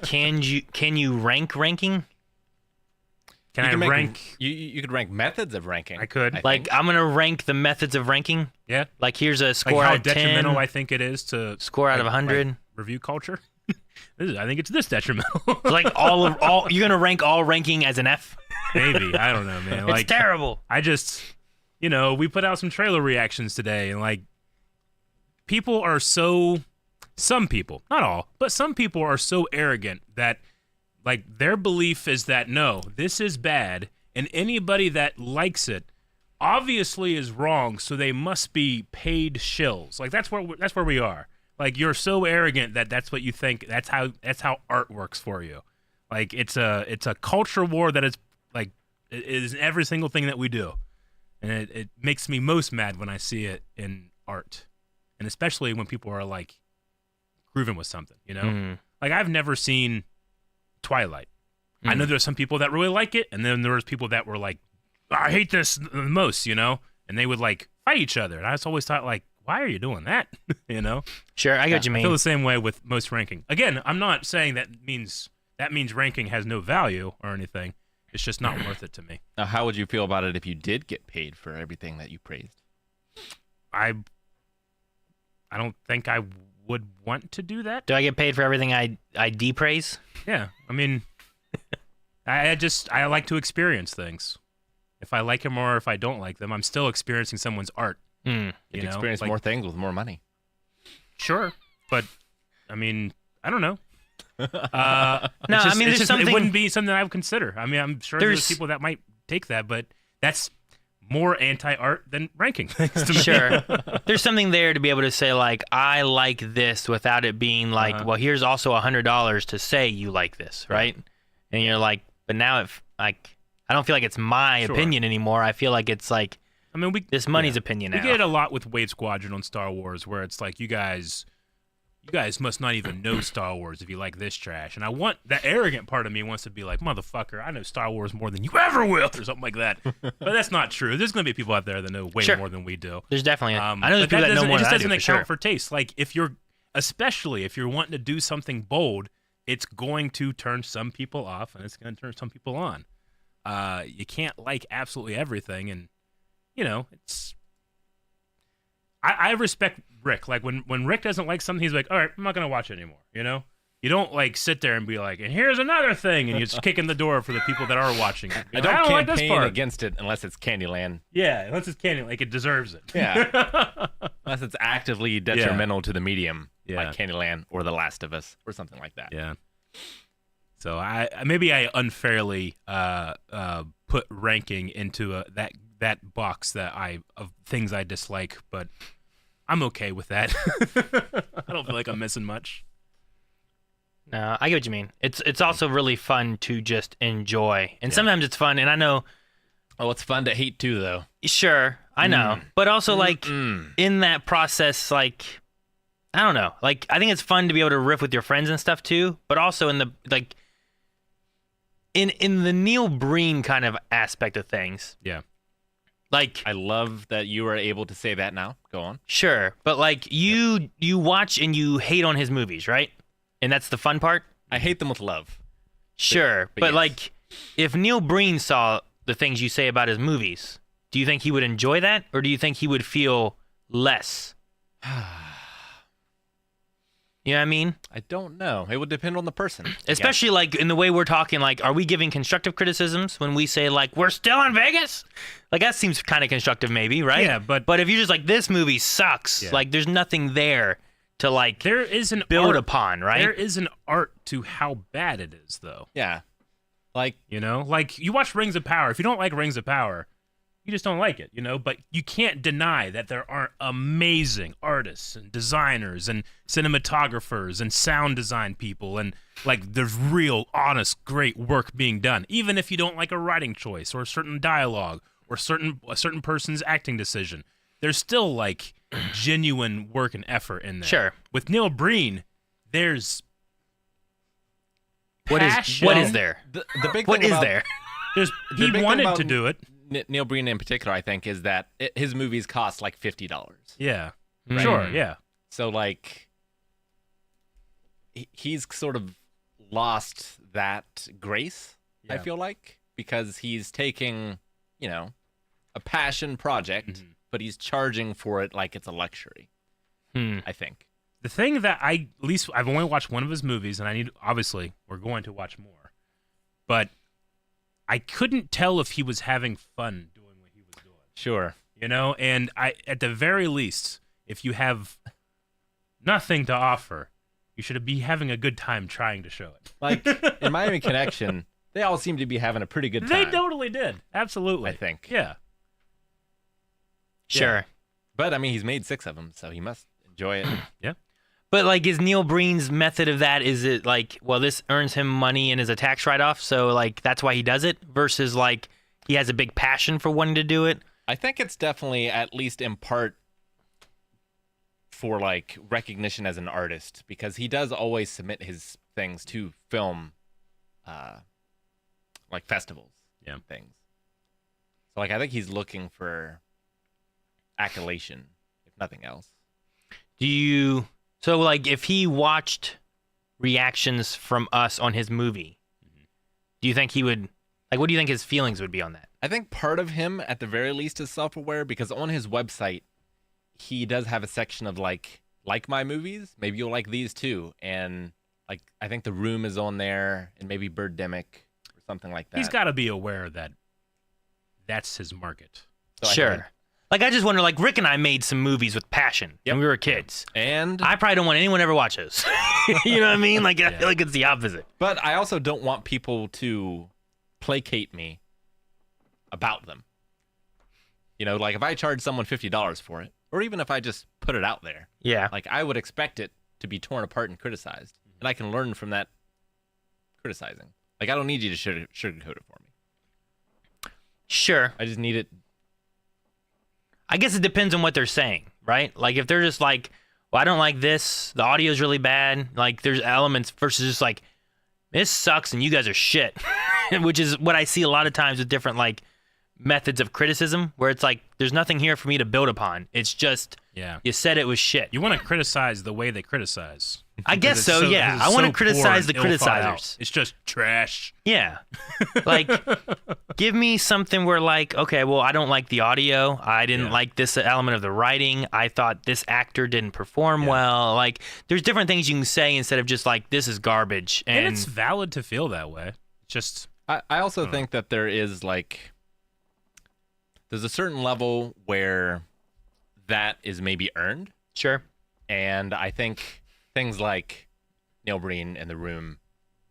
Can you rank ranking? Can I rank? You could rank methods of ranking. I could. I'm gonna rank the methods of ranking. Yeah. Here's a score Like how out of 10. detrimental I think it is to Score out of 100. Review culture. I think it's this detrimental. all you're gonna rank all ranking as an F. Maybe, I don't know, man. It's terrible. I just, we put out some trailer reactions today, and people are some people, not all, but some people are so arrogant that their belief is that no, this is bad, and anybody that likes it obviously is wrong, so they must be paid shills. That's where we are. You're so arrogant that that's what you think. That's how art works for you. It's a culture war that is it is in every single thing that we do, and it makes me most mad when I see it in art, and especially when people are grooving with something. I've never seen Twilight. I know there's some people that really like it, and then there's people that were I hate this the most, and they would fight each other, and I just always thought why are you doing that? Sure, I get what you I mean. feel the same way with most ranking. Again, I'm not saying that means ranking has no value or anything. It's just not worth it to me. Now, how would you feel about it if you did get paid for everything that you praised? I don't think I would want to do that. Do I get paid for everything I depraise? Yeah, I mean, I like to experience things. If I like them or if I don't like them, I'm still experiencing someone's art. You'd experience more things with more money. Sure, but I mean, I don't know. No, I mean, there's something. It wouldn't be something I would consider. I mean, I'm sure there's people that might take that, but that's more anti-art than ranking things to me. Sure. There's something there to be able to say, I like this without it being well, here's also $100 to say you like this, right? and you're like, but now if like I don't feel like it's my Sure. opinion anymore. I feel like it's like I mean, this money's opinion we now. get it a lot with Wave Squadron on Star Wars, where it's like you guys must not even know Star Wars if you like this trash. And I want that arrogant part of me wants to be like, motherfucker, I know Star Wars more than you ever will, or something like that. But that's not true. There's gonna be people out there that know way Sure. more than we do. There's definitely. I know there's but people that know doesn't- more it just than I doesn't do, for account sure. for taste. Like especially if you're wanting to do something bold, it's going to turn some people off and it's going to turn some people on. You can't like absolutely everything, and it's. I respect Rick. Like when Rick doesn't like something, he's like, all right, I'm not going to watch it anymore. You don't like sit there and be like, and here's another thing, and you just kick in the door for the people that are watching it. I don't like this campaign part. against it unless it's Candyland. Yeah, unless it's Candy, like it deserves it. Yeah. Unless it's actively detrimental to the medium, Yeah. like Candyland or The Last of Us or something like that. Yeah. So I unfairly put ranking into that box of things I dislike, but I'm okay with that. I don't feel like I'm missing much. No, I get what you mean. It's also really fun to just enjoy, and sometimes it's fun. And I know, Oh, it's fun to hate too, though. sure, I know, but also like in that process, like I don't know, like I think it's fun to be able to riff with your friends and stuff too. But also in the like in the Neil Breen kind of aspect of things, Yeah. like I love that you are able to say that now. Go on. sure, but like you watch and you hate on his movies, right? And that's the fun part. I hate them with love. Sure, but but yes. like if Neil Breen saw the things you say about his movies, do you think he would enjoy that, or do you think he would feel less? You know what I mean? I don't know. It would depend on the person. I guess. Especially like in the way we're talking, like, are we giving constructive criticisms when we say like we're still in Vegas? Like that seems kind of constructive, maybe, right? Yeah, but if you're just like this movie sucks, Yeah. like there's nothing there to like there is an build art, upon, right? There is an art to how bad it is, though. Yeah. Like, Like you watch Rings of Power. If you don't like Rings of Power, you just don't like it, But you can't deny that there aren't amazing artists and designers and cinematographers and sound design people, and like there's real, honest, great work being done. Even if you don't like a writing choice or a certain dialogue or a certain person's acting decision, there's still like genuine work and effort in there. Sure. With Neil Breen, there's What passion. is there? the big What thing is about, there? There's The he big thing wanted about to do it. Neil Breen in particular, I think, is that his movies cost like $50. Yeah. Right. Sure. Yeah. So, like, he's sort of lost that grace, I Yeah. feel like, because he's taking, a passion project, but he's charging for it like it's a luxury, I think. The thing that I've only watched one of his movies, and obviously we're going to watch more, but I couldn't tell if he was having fun doing what he was doing. Sure. And at the very least, if you have nothing to offer, you should be having a good time trying to show it. Like, in Miami Connection, they all seem to be having a pretty good They time. totally did. Absolutely. I think. Yeah. Sure. But, I mean, he's made 6 of them, so he must enjoy it. Yeah. But like, is Neil Breen's method of that? Is it like, well, this earns him money and is a tax write-off, so like that's why he does it? Versus like he has a big passion for wanting to do it. I think it's definitely, at least in part, for like recognition as an artist, because he does always submit his things to film, like festivals, and things. So like, I think he's looking for accolation, if nothing else. So like, if he watched reactions from us on his movie, do you think he would, like, what do you think his feelings would be on that? I think part of him, at the very least, is self-aware, because on his website, he does have a section of like my movies, maybe you'll like these too, and like I think The Room is on there, and maybe Birdemic or something like that. He's got to be aware that that's his market. So I Sure. think- Like, I just wonder, like, Rick and I made some movies with passion when we were kids. And I probably don't want anyone to ever watch those. You know what I mean? Like, I feel like it's the opposite. but I also don't want people to placate me about them. Like if I charge someone $50 for it, or even if I just put it out there, Yeah. like I would expect it to be torn apart and criticized, and I can learn from that criticizing. Like, I don't need you to sugarcoat it for me. Sure. I just need it. I guess it depends on what they're saying, right? Like, if they're just like, well, I don't like this, the audio's really bad, like, there's elements versus just like, this sucks and you guys are shit, which is what I see a lot of times with different, like, methods of criticism, where it's like, there's nothing here for me to build upon. It's just, you said it was shit. You want to criticize the way they criticize. I guess so, yeah. I want to criticize the criticizers. It's just trash. Yeah. Like, give me something where, like, okay, well, I don't like the audio. I didn't like this element of the writing. I thought this actor didn't perform well. Like, there's different things you can say instead of just, like, this is garbage. And it's valid to feel that way. Just... I also think that there is, like... There's a certain level where that is maybe earned. Sure. And I think things like Neil Breen and The Room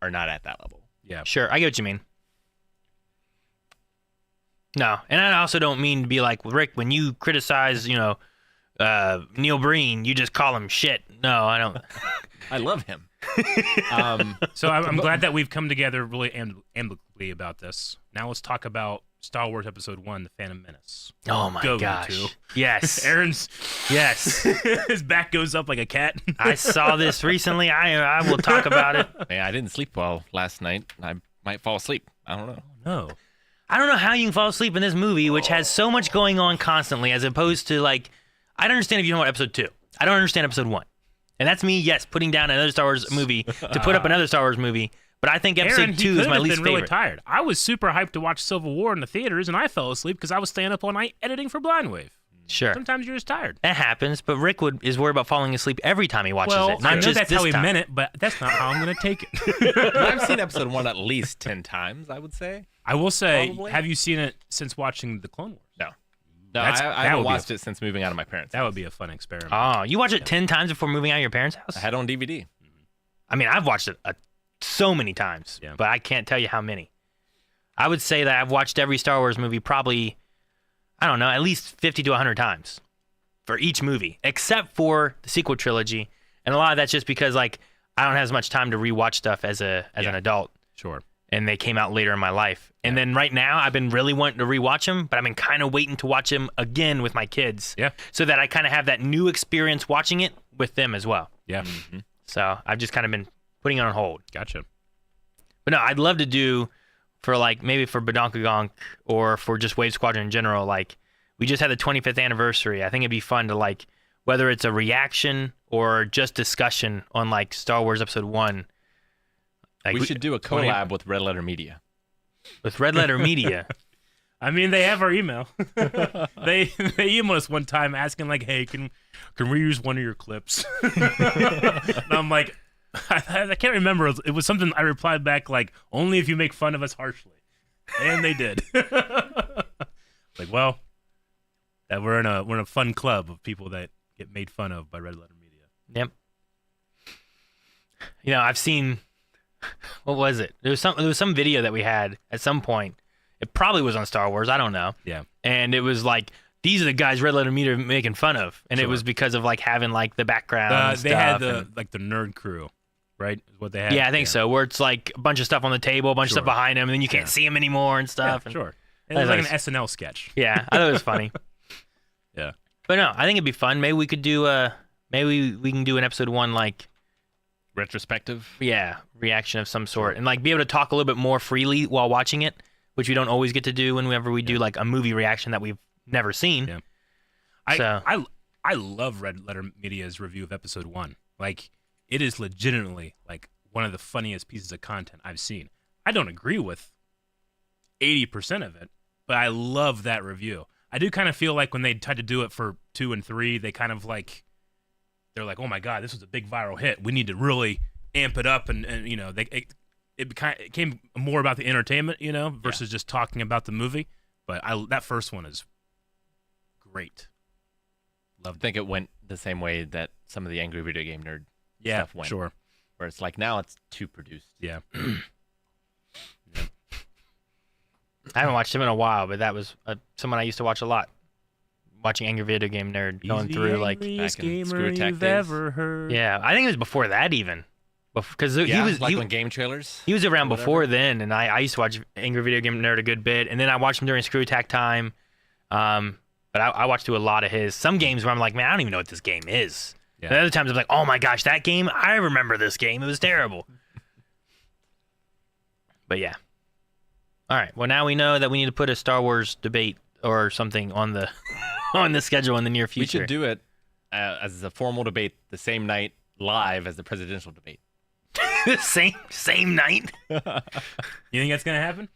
are not at that level. Yeah. Sure. I get what you mean. No. And I also don't mean to be like, Rick, when you criticize, Neil Breen, you just call him shit. No, I don't. I love him. So I'm glad that we've come together really amicably about this. Now let's talk about Star Wars Episode 1, The Phantom Menace. Oh my gosh. Yes. Aaron's... Yes. His back goes up like a cat. I saw this recently. I will talk about it. Yeah, I didn't sleep well last night. I might fall asleep. I don't know. No. I don't know how you can fall asleep in this movie, which has so much going on constantly, as opposed to, like, I don't understand if you know what Episode 2. I don't understand Episode 1. And that's me, yes, putting down another Star Wars movie to put up another Star Wars movie. But I think Episode Aaron, 2 is my least favorite. Really tired. I was super hyped to watch Civil War in the theaters, and I fell asleep because I was staying up all night editing for Blindwave. Sure. Sometimes you're just tired. That happens, but Rick is worried about falling asleep every time he watches it. I know that's how he meant it, but that's not how I'm going to take it. I've seen Episode 1 at least 10 times, I would say. I will say, Probably. have you seen it since watching The Clone Wars? No. No, I haven't watched it since moving out of my parents' house. That would be a fun experiment. Oh, you watch it 10 times before moving out of your parents' house? I had it on DVD. I mean, I've watched it so many times, but I can't tell you how many. I would say that I've watched every Star Wars movie probably, I don't know, at least 50 to 100 times for each movie, except for the sequel trilogy. And a lot of that's just because, like, I don't have as much time to rewatch stuff as an adult. Sure. And they came out later in my life. And then right now, I've been really wanting to rewatch them, but I've been kind of waiting to watch them again with my kids. Yeah. So that I kind of have that new experience watching it with them as well. Yeah. Mm-hmm. So I've just kind of been putting it on hold. Gotcha. But no, I'd love to do for, like, maybe for Badonkagonk or for just Wave Squadron in general. Like, we just had the 25th anniversary. I think it'd be fun to, like, whether it's a reaction or just discussion on, like, Star Wars Episode 1. Like, we should do a collab with Red Letter Media. With Red Letter Media. I mean, they have our email. they emailed us one time asking, like, hey, can we use one of your clips? And I'm like, I can't remember. It was something I replied back, like, only if you make fun of us harshly. And they did. Like, well, that we're in a fun club of people that get made fun of by Red Letter Media. Yep. You know, I've seen, what was it? There was some video that we had at some point. It probably was on Star Wars. I don't know. Yeah. And it was like, these are the guys Red Letter Media making fun of, and it was because of, like, having, like, the background. And they stuff had the nerd crew, right? Is what they had. Yeah, I think so. Where it's like a bunch of stuff on the table, a bunch of stuff behind them, and then you can't see them anymore and stuff. Yeah, and, sure. It was like an SNL sketch. Yeah, I thought it was funny. Yeah. But no, I think it'd be fun. Maybe we could do maybe we can do an Episode 1, like, retrospective. Yeah, reaction of some sort, and, like, be able to talk a little bit more freely while watching it, which we don't always get to do whenever we do, like, a movie reaction that we've never seen. Yeah. I love Red Letter Media's review of Episode 1. Like, it is legitimately, like, one of the funniest pieces of content I've seen. I don't agree with 80% of it, but I love that review. I do kind of feel like when they tried to do it for 2 and 3, they kind of, like, they're like, oh my God, this was a big viral hit. We need to really amp it up, and you know, it became more about the entertainment, you know, versus just talking about the movie. But that first one is great. I think it went the same way that some of the Angry Video Game Nerd stuff went. Sure. Where it's like, now it's too produced. Yeah. I haven't watched him in a while, but that was someone I used to watch a lot. Watching Angry Video Game Nerd, going through, like, back in gamer Screw Attack you've days. ever heard. Yeah, I think it was before that even. because Yeah, he was like on game trailers. he was around whatever. before then, and I used to watch Angry Video Game Nerd a good bit, and then I watched him during Screw Attack time. But I watched through a lot of his. Some games where I'm like, man, I don't even know what this game is. Yeah. And other times I'm like, oh my gosh, that game, I remember this game. It was terrible. But yeah. All right. Well, now we know that we need to put a Star Wars debate or something on the on the schedule in the near We future. should do it as a formal debate the same night live as the presidential debate. same night. You think that's gonna happen?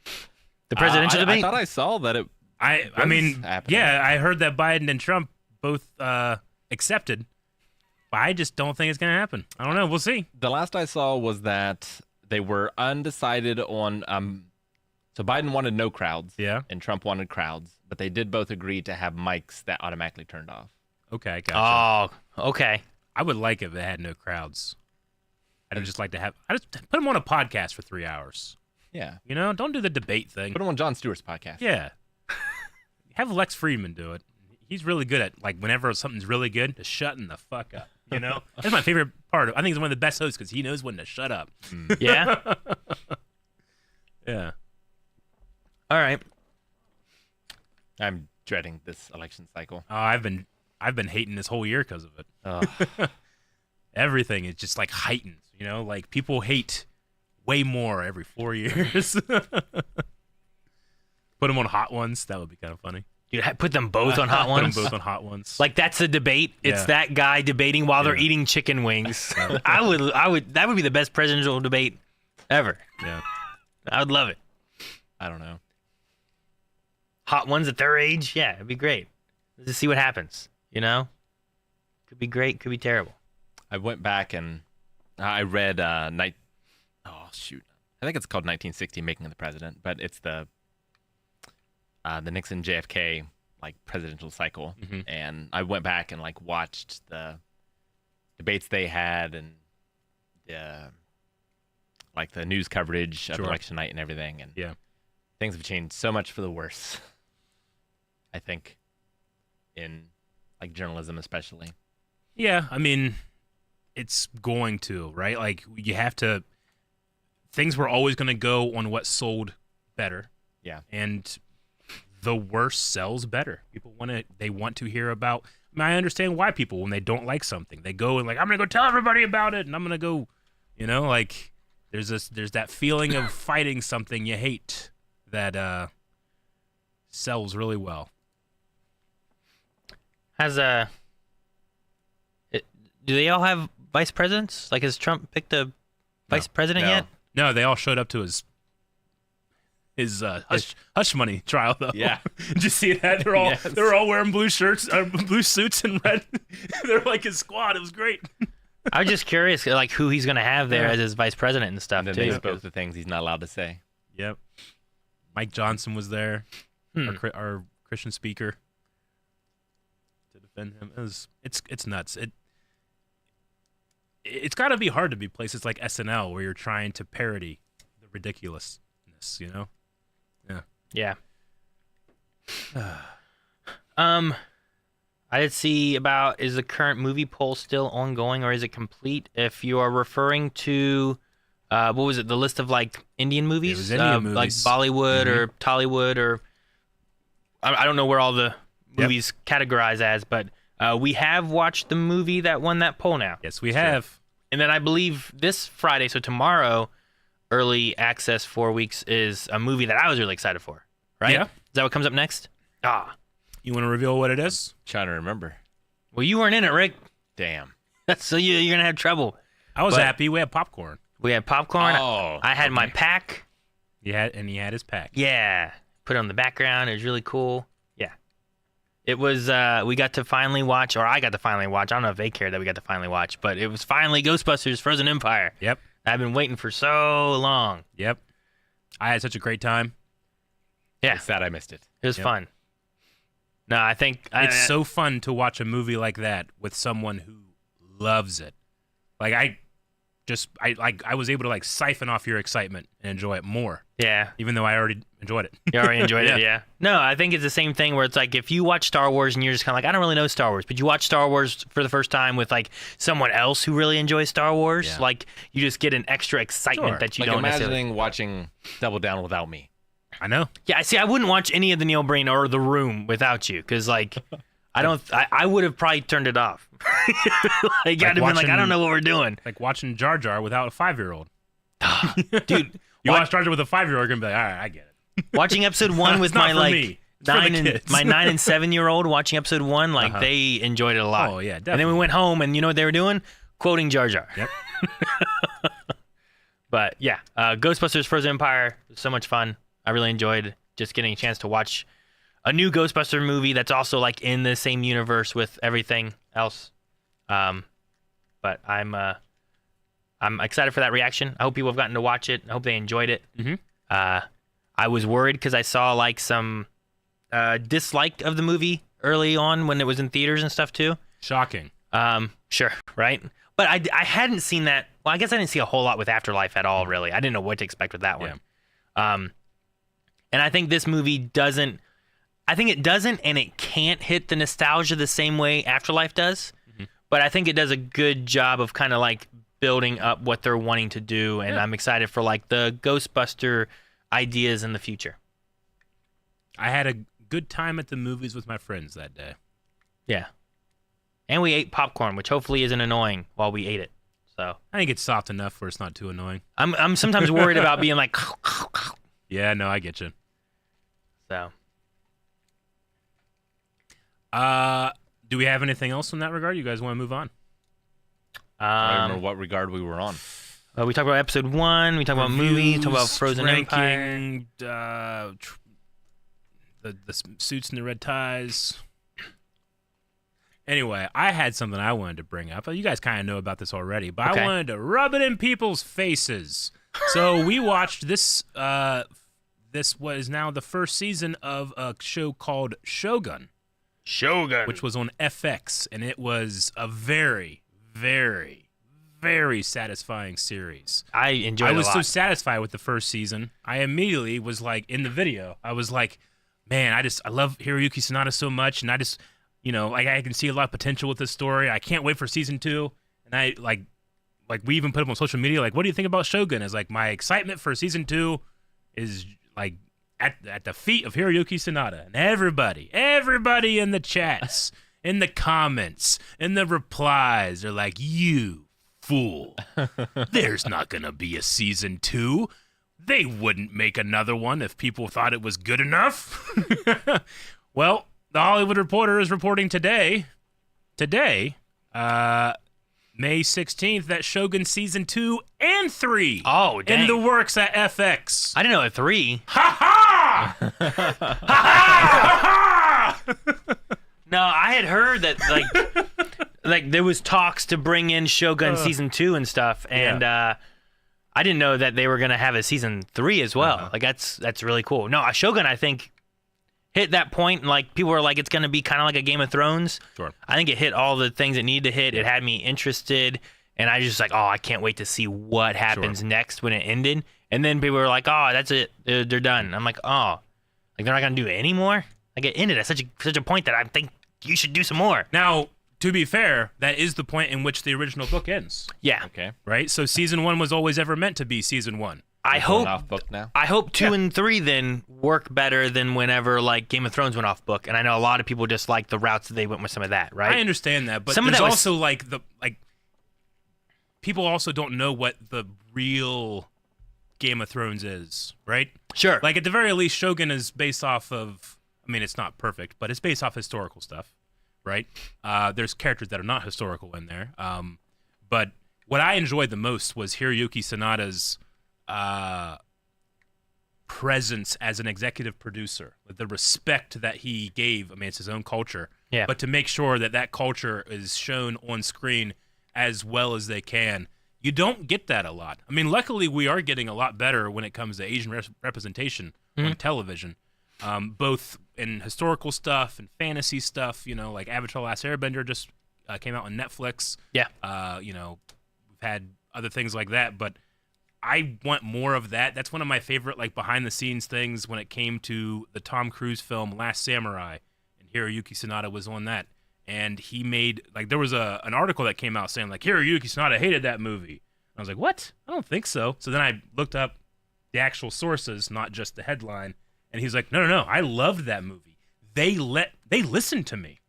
The presidential I debate. thought I saw that it. I was mean, happening. yeah, I heard that Biden and Trump both accepted, but I just don't think it's gonna happen. I don't know. We'll see. The last I saw was that they were undecided on. So Biden wanted no crowds. Yeah. And Trump wanted crowds, but they did both agree to have mics that automatically turned off. Okay, gotcha. Oh, okay. I would like if it had no crowds. I'd just like to have. I just put them on a podcast for 3 hours. Yeah. You know, don't do the debate thing. Put them on Jon Stewart's podcast. Yeah. Have Lex Friedman do it. He's really good at, like, whenever something's really good, just shutting the fuck up. You know? That's my favorite part. I think he's one of the best hosts because he knows when to shut up. Yeah. Yeah. All right. I'm dreading this election cycle. Oh, I've been hating this whole year because of it. Ugh. Everything is just like heightened. You know, like people hate way more every 4 years. Put them on Hot Ones. That would be kind of funny. Dude, put them both on Hot Ones. Put them both on Hot Ones. Like that's a debate. It's Yeah. that guy debating while they're Yeah. eating chicken wings. I would. That would be the best presidential debate ever. Yeah. I would love it. I don't know. Hot Ones at their age, yeah, it'd be great. Let's just see what happens. You know, could be great, could be terrible. I went back and I read I think it's called 1960 Making of the President, but it's the Nixon JFK like presidential cycle. Mhm. And I went back and like watched the debates they had and like the news coverage of Sure. election night and everything, and Yeah. things have changed so much for the worse. I think in like journalism especially. Yeah, I mean, it's going to, right? Like, you have to. Things were always going to go on what sold better. Yeah. And the worse sells better. People they want to hear about. I mean, I understand why people, when they don't like something, they go and like, I'm going to go tell everybody about it, and I'm going to go, you know, like, there's that feeling of fighting something you hate that sells really well. Do they all have vice presidents? Like, has Trump picked a vice president No. yet? No, they all showed up to his hush money trial though. Yeah. Did you see that? Yes. They're all wearing blue shirts, blue suits and red. They're like his squad. It was great. I was just curious, like, who he's gonna have there Yeah. as his vice president and stuff And then too. they spoke the things he's not allowed to say. Yep. Mike Johnson was there, Hmm. our Christian speaker, to defend him. It's nuts. It's got to be hard to be places like SNL where you're trying to parody the ridiculousness, you know? Yeah. I did see about, is the current movie poll still ongoing or is it complete? If you are referring to, what was it, the list of like Indian movies? was Indian Like movies. Bollywood or Tollywood or, I don't know where all the Yep. movies categorize as, but we have watched the movie that won that poll now. Yes, we have. And then I believe this Friday, so tomorrow, early access 4 weeks is a movie that I was really excited for, right? Yeah. Is that what comes up next? Ah. You want to reveal what it is? Trying to remember. Well, you weren't in it, Rick. Damn. So you're going to have trouble. I was But- happy. We had popcorn. We had popcorn. Oh, I had my okay. pack. He had his pack. Yeah. Put it on the background. It was really cool. Yeah. It was, we got to finally watch, or I got to finally watch. I don't know if they cared that we got to finally watch, but it was finally Ghostbusters Frozen Empire. Yep. I've been waiting for so long. Yep. I had such a great time. Yeah. Sad I missed it. It was Yep. fun. No, I think It's so fun to watch a movie like that with someone who loves it. Like I was able to like siphon off your excitement and enjoy it more. Yeah. Even though I already enjoyed it. You already enjoyed it, yeah. No, I think it's the same thing where it's like if you watch Star Wars and you're just kind of like, I don't really know Star Wars, but you watch Star Wars for the first time with like someone else who really enjoys Star Wars, like you just get an extra excitement that you like don't necessarily. imagining watching Double Down without me. I know. Yeah, see, I wouldn't watch any of the Neil Breen or The Room without you because like I would have probably turned it off. Like I'd have been like, I don't know what we're doing. Like watching Jar Jar without a 5-year-old. Dude, you watch Jar Jar with a 5-year-old, you're gonna be like, all right, I get it. Watching episode 1 with my like 9 and 7-year-old watching episode 1, like they enjoyed it a lot. Oh yeah, definitely. And then we went home, and you know what they were doing? Quoting Jar Jar. Yep. But yeah, Ghostbusters: Frozen Empire was so much fun. I really enjoyed just getting a chance to watch a new Ghostbuster movie that's also like in the same universe with everything else. But I'm excited for that reaction. I hope people have gotten to watch it. I hope they enjoyed it. Mm-hmm. I was worried because I saw like some dislike of the movie early on when it was in theaters and stuff too. Shocking. Sure, right? But I hadn't seen that. Well, I guess I didn't see a whole lot with Afterlife at all, really. I didn't know what to expect with that one. Yeah. And I think this movie doesn't. I think it doesn't, and it can't hit the nostalgia the same way Afterlife does. Mm-hmm. But I think it does a good job of kind of like building up what they're wanting to do, and I'm excited for like the Ghostbuster ideas in the future. I had a good time at the movies with my friends that day. Yeah. And we ate popcorn, which hopefully isn't annoying while we ate it. So I think it's soft enough where it's not too annoying. I'm sometimes worried about being like. Yeah, no, I get you. So. Do we have anything else in that regard? You guys want to move on? I don't remember what regard we were on. We talked about episode 1. We talked about movies. Talked about Frozen Empire. The suits and the red ties. Anyway, I had something I wanted to bring up. You guys kind of know about this already, but I wanted to rub it in people's faces. So we watched this. This was now the first season of a show called Shogun. Shogun. Which was on FX, and it was a very, very, very satisfying series. I enjoyed it a lot. I was so satisfied with the first season. I immediately was like, in the video, I was like, man, I love Hiroyuki Sanada so much, and I just, like I can see a lot of potential with this story. I can't wait for season 2. And I like we even put up on social media, like, what do you think about Shogun? It's like my excitement for season 2 is like at the feet of Hiroyuki Sanada. And everybody in the chats, in the comments, in the replies are like, you fool. There's not going to be a season 2. They wouldn't make another one if people thought it was good enough. Well, the Hollywood Reporter is reporting today, May 16th, that Shogun season 2 and 3 in the works at FX. I didn't know 3. Ha ha! Ha ha! Ha ha! No, I had heard that like there was talks to bring in Shogun season 2 and stuff, and I didn't know that they were gonna have a season 3 as well. Like that's really cool. No, Shogun, I think, hit that point, and like people were like, it's gonna be kind of like a Game of Thrones. Sure. I think it hit all the things it needed to hit. It had me interested, and I just like, I can't wait to see what happens next when it ended. And then people were like, that's it, they're done. I'm like, like they're not gonna do it anymore. Like it ended at such a point that I think you should do some more. Now, to be fair, that is the point in which the original book ends. Yeah. Okay. Right. So season 1 was always ever meant to be season 1. I hope off book now. I hope 2 and 3 then work better than whenever like Game of Thrones went off book, and I know a lot of people just like the routes that they went with some of that, right? I understand that, but some there's of that also people also don't know what the real Game of Thrones is, right? Sure. Like at the very least, Shogun is based off of. I mean, it's not perfect, but it's based off historical stuff, right? There's characters that are not historical in there, but what I enjoyed the most was Hiroyuki Sanada's presence as an executive producer, with the respect that he gave. I mean, it's his own culture, but to make sure that culture is shown on screen as well as they can. You don't get that a lot. I mean, luckily we are getting a lot better when it comes to Asian representation on television, both in historical stuff and fantasy stuff. Like Avatar: The Last Airbender just came out on Netflix. Yeah. We've had other things like that. But I want more of that. That's one of my favorite like behind the scenes things when it came to the Tom Cruise film Last Samurai, and Hiroyuki Sanada was on that. And he made like there was an article that came out saying like Hiroyuki Sanada hated that movie. I was like, what? I don't think so. So then I looked up the actual sources, not just the headline, and he's like, no, I loved that movie. They listened to me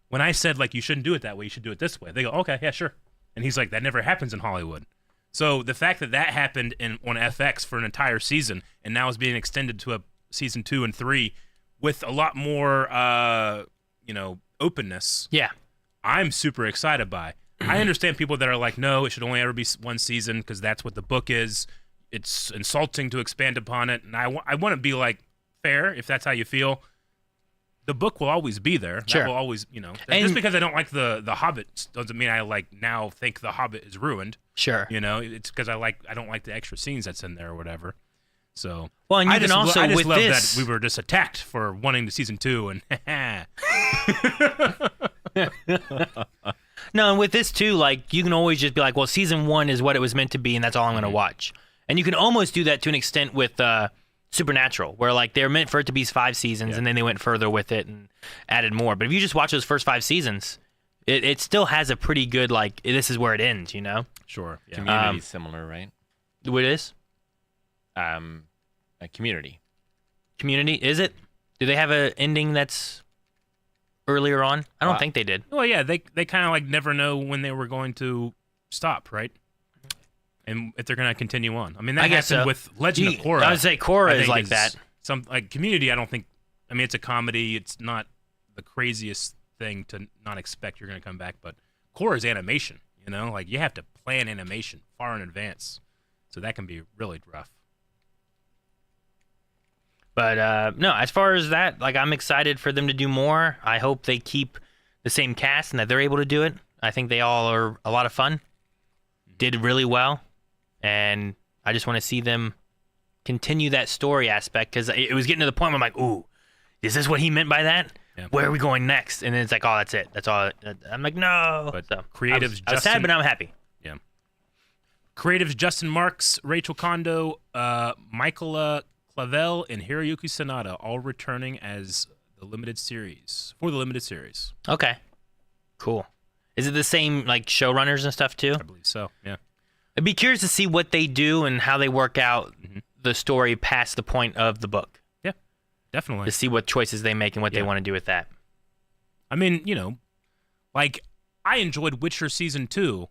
when I said like you shouldn't do it that way, you should do it this way. They go, okay, yeah, sure. And he's like, that never happens in Hollywood. So the fact that happened on FX for an entire season and now is being extended to a season 2 and 3 with a lot more, openness. Yeah. I'm super excited by. I understand people that are like, no, it should only ever be one season because that's what the book is. It's insulting to expand upon it. And I want to be like fair if that's how you feel. The book will always be there. Sure. That will always, just because I don't like the Hobbit doesn't mean I like now think the Hobbit is ruined. Sure. It's because I don't like the extra scenes that's in there or whatever. So well, and you can also I just with love this, that we were just attacked for wanting to season 2 and no, and with this too, like you can always just be like, well, season 1 is what it was meant to be, and that's all I'm going to watch. And you can almost do that to an extent with Supernatural, where like they're meant for it to be 5 seasons, and then they went further with it and added more. But if you just watch those first 5 seasons, it still has a pretty good like this is where it ends, Sure. Yeah. Community's similar, right? What is? A Community. Community, is it? Do they have an ending that's earlier on? I don't think they did. Well, yeah, they kind of like never know when they were going to stop, right? And if they're going to continue on. I mean, that guess happened so. with Legend of Korra. I would say Korra I is think like that. Some like Community, I don't think. I mean, it's a comedy. It's not the craziest thing to not expect you're going to come back, but Korra is animation. Like you have to plan animation far in advance, so that can be really rough. But no, as far as that, like I'm excited for them to do more. I hope they keep the same cast and that they're able to do it. I think they all are a lot of fun. Did really well, and I just want to see them continue that story aspect because it was getting to the point where I'm like, ooh, is this what he meant by that? Yeah. Where are we going next? And then it's like, oh, that's it. That's all. I'm like, no. But so, creatives, I was sad, but I'm happy. Yeah. Creatives Justin Marks, Rachel Kondo, Michaela Clavel, and Hiroyuki Sanada all returning as the limited series for the limited series. Okay, cool. Is it the same like showrunners and stuff too? I believe so. Yeah. I'd be curious to see what they do and how they work out the story past the point of the book. Yeah, definitely. To see what choices they make and what they want to do with that. I mean, like I enjoyed Witcher season 2,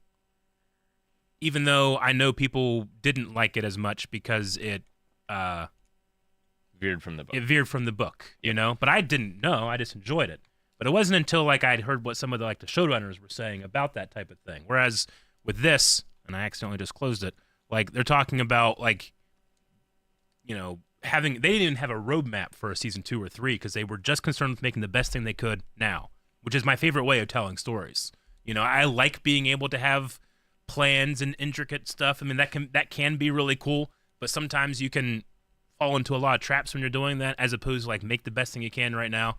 even though I know people didn't like it as much because it veered from the book. It veered from the book, But I didn't know. I just enjoyed it. But it wasn't until like I'd heard what some of the showrunners were saying about that type of thing. Whereas with this, and I accidentally just closed it, like they're talking about like, they didn't even have a roadmap for a season 2 or 3 because they were just concerned with making the best thing they could now, which is my favorite way of telling stories. I like being able to have plans and intricate stuff. I mean, that can be really cool, but sometimes you can fall into a lot of traps when you're doing that, as opposed to like make the best thing you can right now.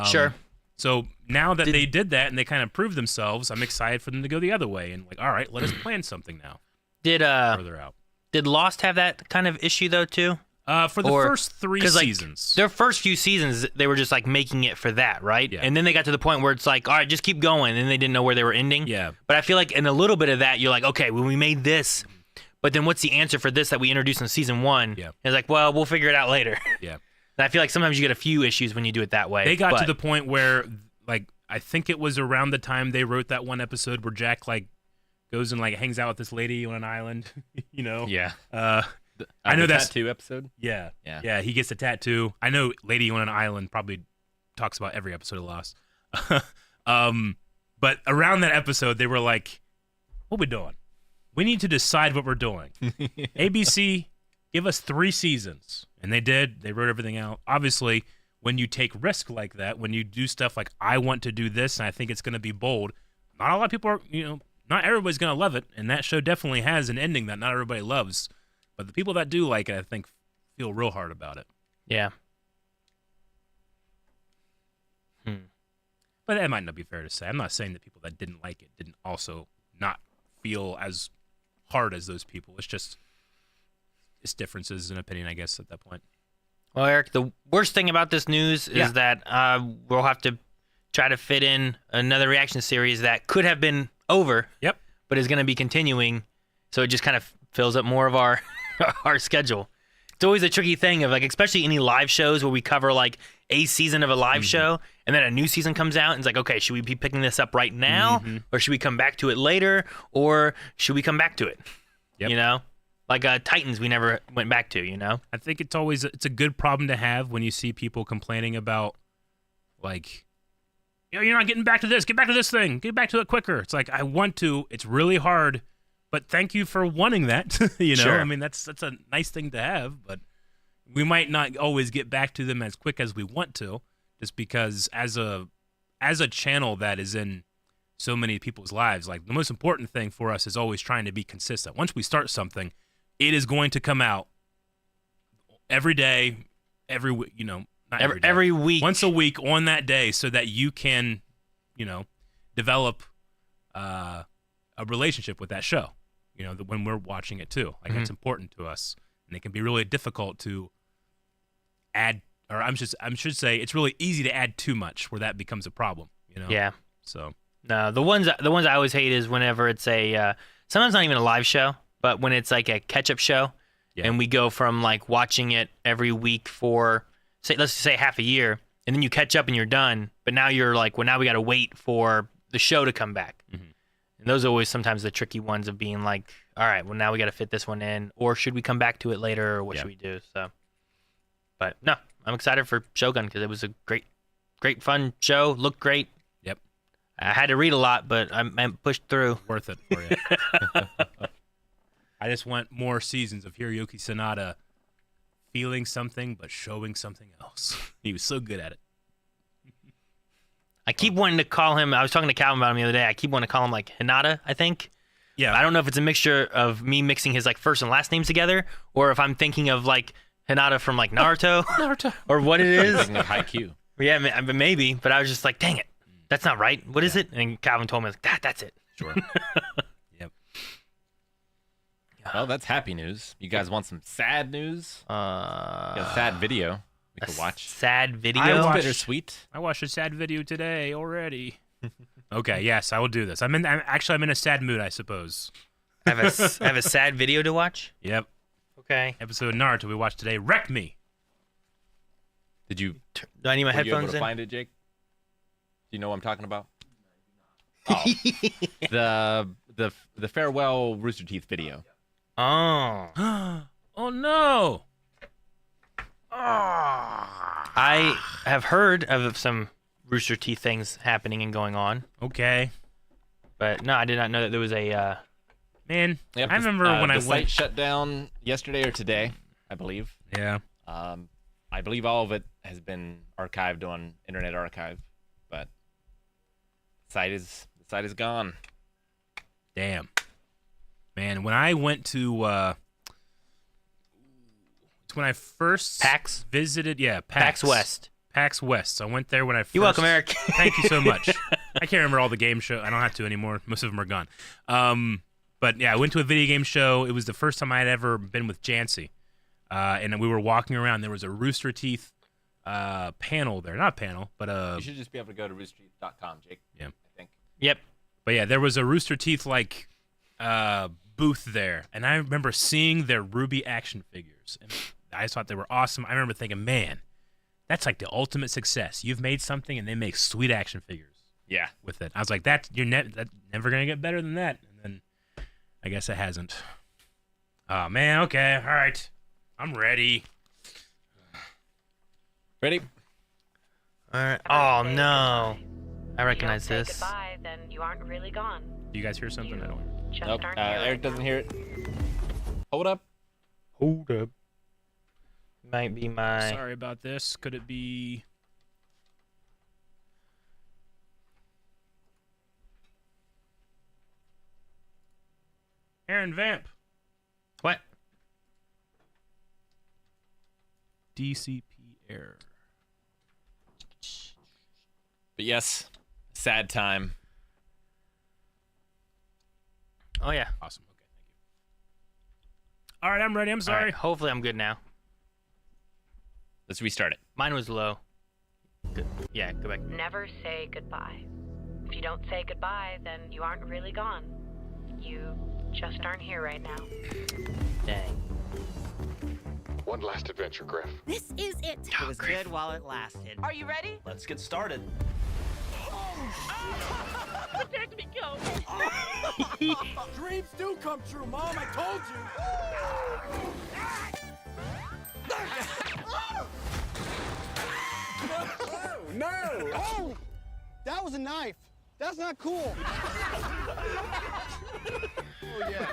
Sure. So now that they did that and they kind of proved themselves, I'm excited for them to go the other way and like, all right, let us plan something now. Further out. Did Lost have that kind of issue though too? For the first 3 seasons. Their first few seasons, they were just like making it for that, right? Yeah. And then they got to the point where it's like, all right, just keep going, and they didn't know where they were ending. Yeah. But I feel like in a little bit of that, you're like, okay, when we made this, but then what's the answer for this that we introduced in season 1? Yeah. And it's like, well, we'll figure it out later. Yeah. And I feel like sometimes you get a few issues when you do it that way. They got to the point where, like, I think it was around the time they wrote that one episode where Jack, like, goes and, like, hangs out with this lady on an island, Yeah. I know that's tattoo episode. Yeah. He gets a tattoo. I know Lady on an Island probably talks about every episode of Lost. But around that episode, they were like, "What we doing? We need to decide what we're doing." ABC, give us 3 seasons, and they did. They wrote everything out. Obviously, when you take risk like that, when you do stuff like I want to do this, and I think it's going to be bold, not a lot of people are. Not everybody's going to love it, and that show definitely has an ending that not everybody loves. But the people that do like it, I think, feel real hard about it. Yeah. But that might not be fair to say. I'm not saying that people that didn't like it didn't also not feel as hard as those people. It's differences in opinion, I guess, at that point. Well, Eric, the worst thing about this news is that we'll have to try to fit in another reaction series that could have been over. Yep. But is going to be continuing, so it just kind of fills up more of our our schedule. It's always a tricky thing of like, especially any live shows where we cover like a season of a live show, and then a new season comes out, and it's like, okay, should we be picking this up right now, or should we come back to it later, or should we come back to it? Yep. You know, like Titans, we never went back to. You know, I think it's a good problem to have when you see people complaining about like, you're not getting back to this. Get back to this thing. Get back to it quicker. It's like, I want to. It's really hard, but thank you for wanting that. You know, Sure. I mean, that's a nice thing to have, but we might not always get back to them as quick as we want to, just because as a channel that is in so many people's lives, like the most important thing for us is always trying to be consistent. Once we start something, it is going to come out every day, every week, not every day. every week, Once a week on that day, so that you can, develop a relationship with that show, when we're watching it too. Like, that's important to us. And it can be really difficult to add, or I should say it's really easy to add too much where that becomes a problem, Yeah. So, No, the ones I always hate is whenever it's a sometimes not even a live show, but when it's like a catch-up show, and we go from like watching it every week for, let's just say half a year, and then you catch up and you're done, but now you're like, well, now we got to wait for the show to come back. And those are always sometimes the tricky ones of being like, all right, well, now we got to fit this one in, or should we come back to it later, or what should we do? So, but no, I'm excited for Shogun because it was a great, fun show. Looked great. Yep. I had to read a lot, but I pushed through. Worth it for you. I just want more seasons of Hiroyuki Sanada feeling something but showing something else. He was so good at it. I keep wanting to call him. I was talking to Calvin about him the other day. I keep wanting to call him like Hinata, I think. Yeah. I don't know if it's a mixture of me mixing his like first and last names together, or if I'm thinking of like Hinata from like Naruto, or what it is. Thinking of Haikyuu. Yeah, maybe. But I was just like, dang it, that's not right. What is it? And Calvin told me like, that's it. Sure. Yep. Well, that's happy news. You guys want some sad news? Got a sad video we could watch. Sad video. It's watched- bittersweet. I watched a sad video today already. Okay, yes, I will do this. I'm in a sad mood, I suppose. I have a sad video to watch. Yep. Okay. Episode of Naruto we watched today. Wreck Me. Did you? Do I need my Were you able headphones to in? find it, Jake? Do you know what I'm talking about? Oh, the farewell Rooster Teeth video. Oh. Oh no. I have heard of some Rooster Teeth things happening and going on, Okay. but no, I did not know that there was a. Man, Yep, I remember when I the went. site shut down yesterday or today, I believe. Yeah. I believe all of it has been archived on Internet Archive, but the site is gone. Damn. Man, when I went to it's when I first PAX? visited, PAX West. PAX West. So I went there when I first. You're welcome, Eric. Thank you so much. I can't remember all the game show. I don't have to anymore. Most of them are gone. But yeah, I went to a video game show. It was the first time I had ever been with Jancy. And we were walking around. There was a Rooster Teeth panel there. Not panel, but You should just be able to go to roosterteeth.com, Jake. Yeah. I think. Yep. But yeah, there was a Rooster Teeth like booth there, and I remember seeing their Ruby action figures, and I just thought they were awesome. I remember thinking, man, that's like the ultimate success. You've made something, and they make sweet action figures Yeah. with it. I was like, that's never gonna get better than that. And then I guess it hasn't. Oh man, okay, all right, I'm ready. Ready? All right. Oh no, I recognize If you don't this. say goodbye, then you aren't really gone. Do you guys hear something? I don't. Just Nope. aren't here Eric right doesn't now. hear it. Hold up. Hold up. Might be my. Sorry about this. Could it be? Aaron Vamp. What? DCP error. But yes, sad time. Oh yeah. Awesome. Okay, All right, I'm ready. I'm All sorry. right, hopefully I'm good now. Let's restart it. Mine was low. Good. Yeah, go back. Never say goodbye. If you don't say goodbye, then you aren't really gone. You just aren't here right now. Dang. One last adventure, Griff. This is it. It was good while it lasted. Are you ready? Let's get started. Protect me, go. Dreams do come true, Mom. I told you. No! Oh! That was a knife. That's not cool. Oh, yeah.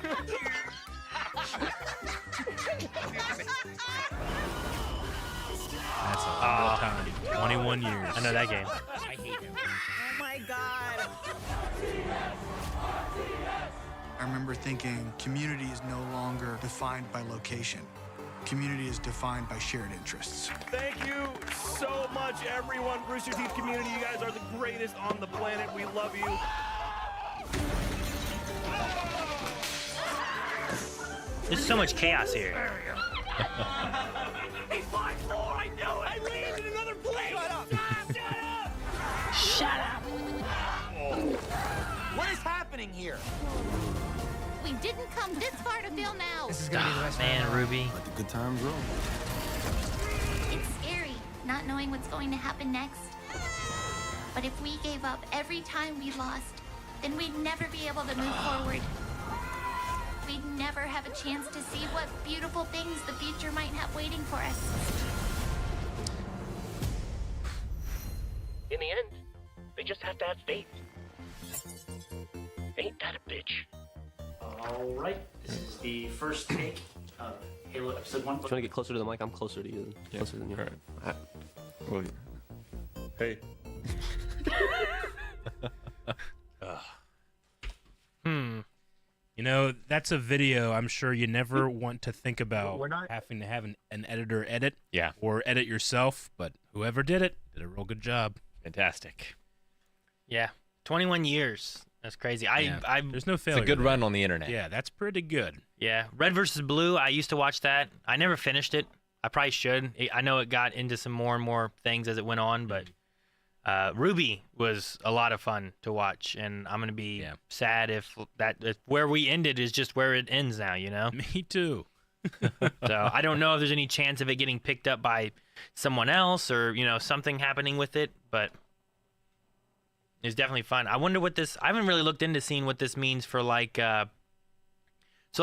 That's a long time. 21 years. I know that game. I hate him. Oh, my God. I remember thinking community is no longer defined by location. Community is defined by shared interests. Thank you so much, everyone. Rooster Teeth community, you guys are the greatest on the planet. We love you. There's so much chaos here. He's 5'4", I knew it! I landed in another place! Shut up! What is happening here? We didn't come this far to fail now. This is gonna be the best Man, Ruby. Let the good times roll. It's scary, not knowing what's going to happen next. But if we gave up every time we lost, then we'd never be able to move forward. We'd never have a chance to see what beautiful things the future might have waiting for us. In the end, they just have to have faith. Ain't that a bitch? All right, this is the first take of Halo Episode 1. Trying to get closer to the mic. I'm closer to you. Closer than you. All right. Well, hey. You know, that's a video I'm sure you never want to think about We're not- having to have an editor edit. Yeah. Or edit yourself, but whoever did it did a real good job. Fantastic. Yeah, 21 years. That's crazy. There's no It's failure. a good there. run on the internet. Yeah, that's pretty good. Yeah, Red versus Blue. I used to watch that. I never finished it. I probably should. I know it got into some more and more things as it went on, but Ruby was a lot of fun to watch, and I'm gonna be sad if where we ended is just where it ends now. You know. Me too. So I don't know if there's any chance of it getting picked up by someone else or something happening with it, but it's definitely fun. I wonder what this. I haven't really looked into seeing what this means for like. So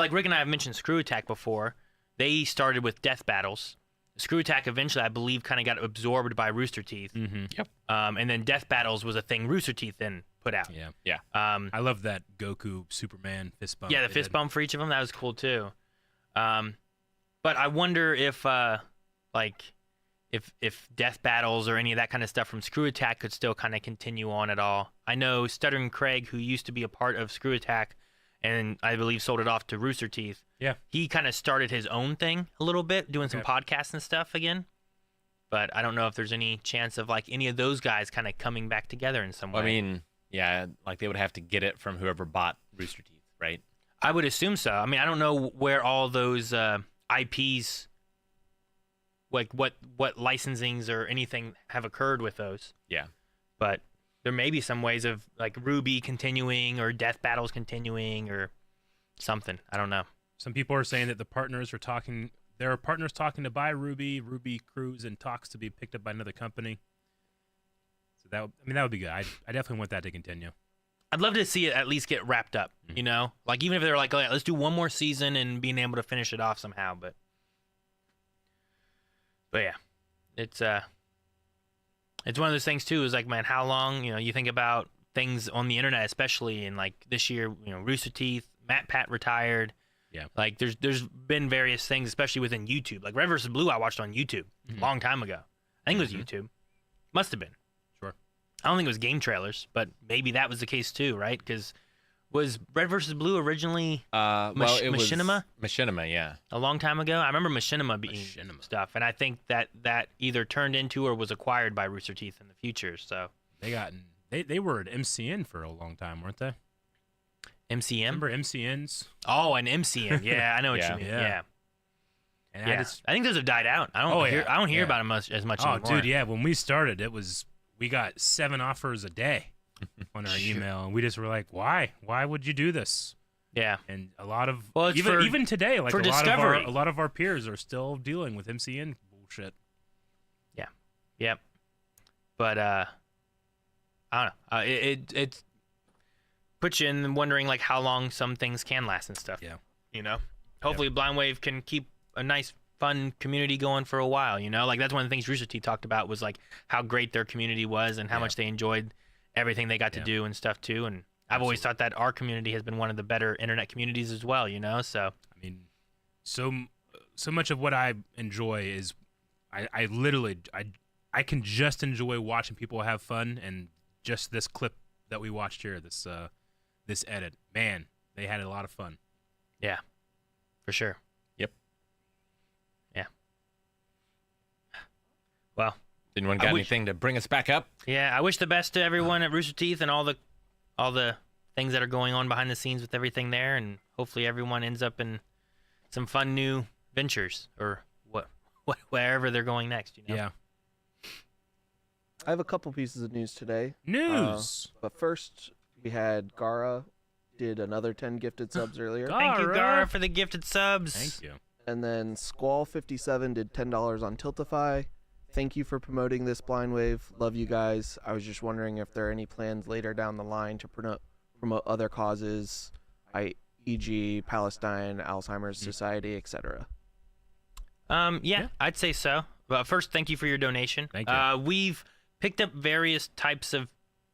like Rick and I have mentioned Screw Attack before. They started with death battles. Screw Attack eventually, I believe, kind of got absorbed by Rooster Teeth. Mm-hmm. Yep. And then death battles was a thing Rooster Teeth then put out. Yeah. Yeah. I love that Goku Superman fist bump. Yeah, the they fist did. bump for each of them, that was cool too. But I wonder if if death battles or any of that kind of stuff from Screw Attack could still kind of continue on at all. I know Stuttering Craig, who used to be a part of Screw Attack, and I believe sold it off to Rooster Teeth. Yeah. He kind of started his own thing a little bit, doing some podcasts and stuff again. But I don't know if there's any chance of like any of those guys kind of coming back together in some way. I mean, yeah, like they would have to get it from whoever bought Rooster Teeth, right? I would assume so. I mean, I don't know where all those IPs, like what licensings or anything have occurred with those. Yeah. But there may be some ways of like Ruby continuing or Death Battles continuing or something. I don't know. Some people are saying that the partners are talking. There are partners talking to buy Ruby. Ruby Cruise in talks to be picked up by another company. So that would be good. I definitely want that to continue. I'd love to see it at least get wrapped up. You know, like even if they're like, oh, yeah, let's do one more season and being able to finish it off somehow. But yeah, it's one of those things too. Is like, man, how long? You know, you think about things on the internet, especially in like this year. You know, Rooster Teeth, Matt Pat retired. Yeah. Like there's been various things, especially within YouTube. Like Red vs. Blue, I watched on YouTube a long time ago. I think it was YouTube. Must have been. Sure. I don't think it was game trailers, but maybe that was the case too, right? Because was Red vs. Blue originally it was Machinima? Machinima, yeah. A long time ago? I remember Machinima being stuff, and I think that either turned into or was acquired by Rooster Teeth in the future. So they were at MCN for a long time, weren't they? MCM? Remember MCNs? Oh, an MCN. Yeah, I know what you mean. Yeah. And Yeah. I think those have died out. I don't hear about them as much Oh, anymore. dude, yeah. When we started, we got 7 offers a day on our email, and we just were like, why? Why would you do this? Yeah. And a lot of it's even today, like for discovery. a lot of our peers are still dealing with MCN bullshit. Yeah. Yep. But I don't know. It puts you in wondering like how long some things can last and stuff. Yeah. You know. Hopefully, Blind Wave can keep a nice, fun community going for a while. You know, like that's one of the things Rooster Teeth talked about was like how great their community was and how much they enjoyed everything they got to do and stuff too. And I've always thought that our community has been one of the better internet communities as well. You know, so I mean, so much of what I enjoy is I literally can just enjoy watching people have fun, and just this clip that we watched here, this edit, man, they had a lot of fun. Yeah, for sure. Yep. Yeah. Well, anyone got anything to bring us back up? Yeah, I wish the best to everyone at Rooster Teeth and all the things that are going on behind the scenes with everything there, and hopefully everyone ends up in some fun new ventures or wherever they're going next. You know? Yeah. I have a couple pieces of news today. News. But first, we had Gara did another 10 gifted subs earlier. Thank you, Gara, for the gifted subs. Thank you. And then Squall57 did $10 on Tiltify. Thank you for promoting this, Blind Wave. Love you guys. I was just wondering if there are any plans later down the line to promote other causes, e.g. Palestine, Alzheimer's Society, etc. Yeah, I'd say so. But first, thank you for your donation. Thank you. We've picked up various types of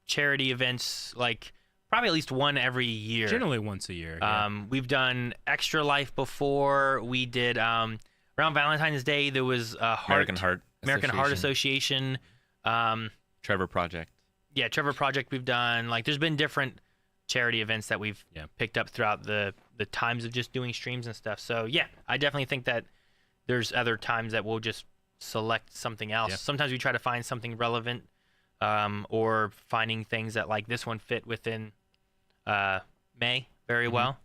charity events, like probably at least one every year. Generally once a year. Yeah. We've done Extra Life before. We did around Valentine's Day. There was American Heart Association. Trevor Project. Yeah, Trevor Project. We've done like there's been different charity events that we've picked up throughout the times of just doing streams and stuff. So yeah, I definitely think that there's other times that we'll just select something else. Yeah. Sometimes we try to find something relevant, or finding things that like this one fit within May very well,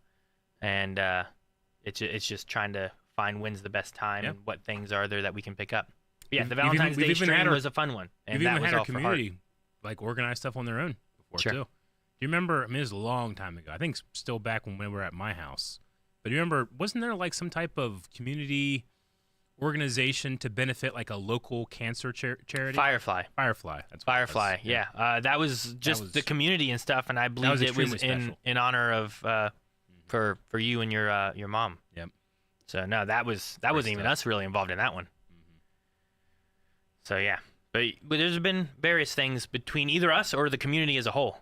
and it's just trying to find when's the best time and what things are there that we can pick up. But yeah, the Valentine's Day stream was a fun one, and we've that even was had our all for community Heart. like organize stuff on their own before Sure. too. Do you remember? I mean, it was a long time ago. I think still back when we were at my house. But do you remember? Wasn't there like some type of community organization to benefit like a local cancer charity? Firefly. That's what Firefly. it was. Yeah. That was just the community and stuff, and I believe it was in honor of for you and your mom. Yep. So no, that wasn't even us really involved in that one. So yeah, but there's been various things between either us or the community as a whole,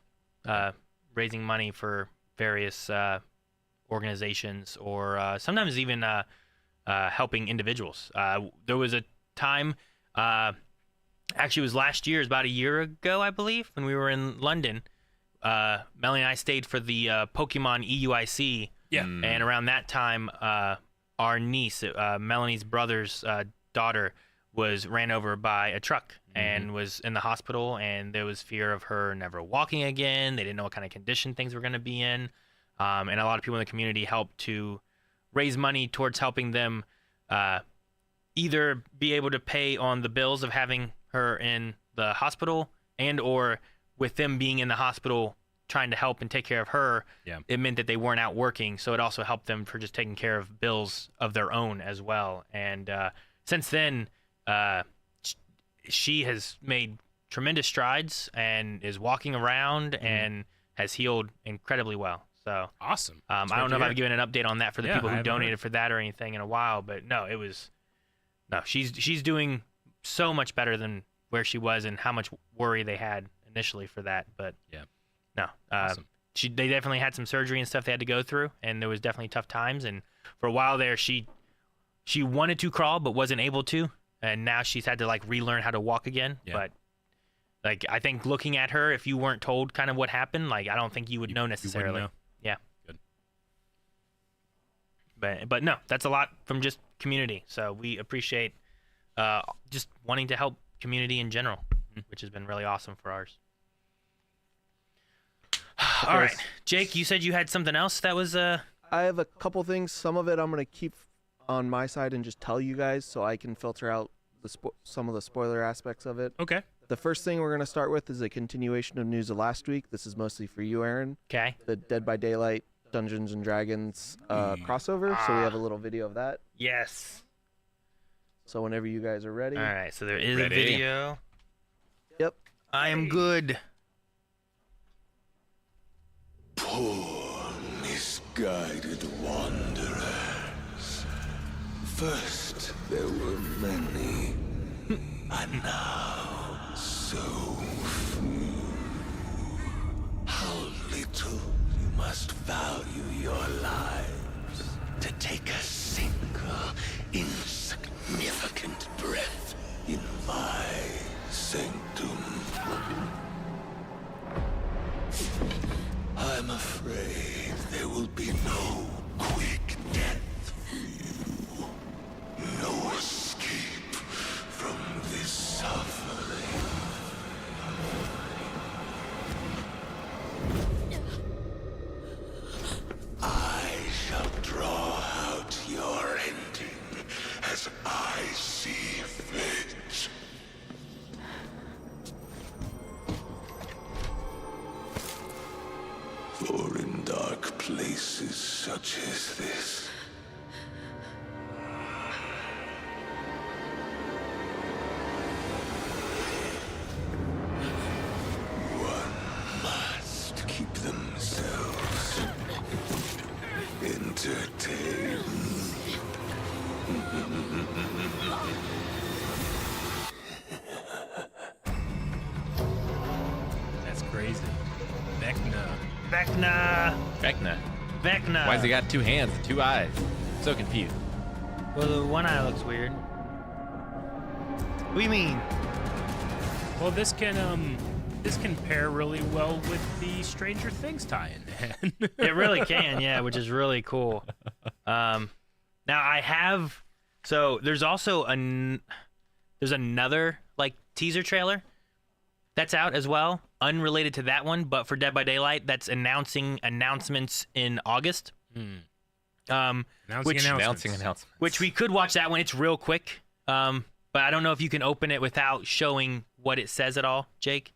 raising money for various organizations or sometimes even helping individuals. There was a time, actually it was last year, it was about a year ago, I believe, when we were in London. Melanie and I stayed for the Pokemon EUIC. Yeah. And around that time, our niece, Melanie's brother's daughter, was ran over by a truck and was in the hospital, and there was fear of her never walking again. They didn't know what kind of condition things were going to be in. And a lot of people in the community helped to raise money towards helping them either be able to pay on the bills of having her in the hospital, and or with them being in the hospital trying to help and take care of her, it meant that they weren't out working. So it also helped them for just taking care of bills of their own as well. And since then, she has made tremendous strides and is walking around and has healed incredibly well. So awesome. I don't know if I've given an update on that for the people who donated for that or anything in a while, but no, she's doing so much better than where she was and how much worry they had initially for that. But no, awesome. They definitely had some surgery and stuff they had to go through, and there was definitely tough times. And for a while there, she wanted to crawl but wasn't able to, and now she's had to like relearn how to walk again. But like I think looking at her, if you weren't told kind of what happened, like I don't think you would know necessarily. know. Yeah. Good. But no, that's a lot from just community. So we appreciate just wanting to help community in general, which has been really awesome for ours. All right, Jake, you said you had something else that was I have a couple things. Some of it I'm going to keep on my side and just tell you guys so I can filter out some of the spoiler aspects of it. Okay. The first thing we're going to start with is a continuation of news of last week. This is mostly for you, Aaron. Okay. The Dead by Daylight Dungeons and Dragons crossover. So we have a little video of that. Yes. So whenever you guys are ready. All right, so there is a video. Yep. I am good. Poor, misguided wanderers. First there were many, and now so few. How little you must value your lives to take a single insignificant breath in my sanctum. I'm afraid there will be no quick death for you. No escape from this suffering. I shall draw out your ending as I see fit. For in dark places such as this, one must keep themselves entertained. That's crazy. Vecna. Why's he got two hands and two eyes? So confused. Well, the one eye looks weird. What do you mean? Well, this can pair really well with the Stranger Things tie-in. It really can, yeah, which is really cool. Now I have, so there's also there's another like teaser trailer that's out as well, unrelated to that one, but for Dead by Daylight, that's announcing announcements in August. Announcing announcements. Which we could watch that one. It's real quick, but I don't know if you can open it without showing what it says at all, Jake.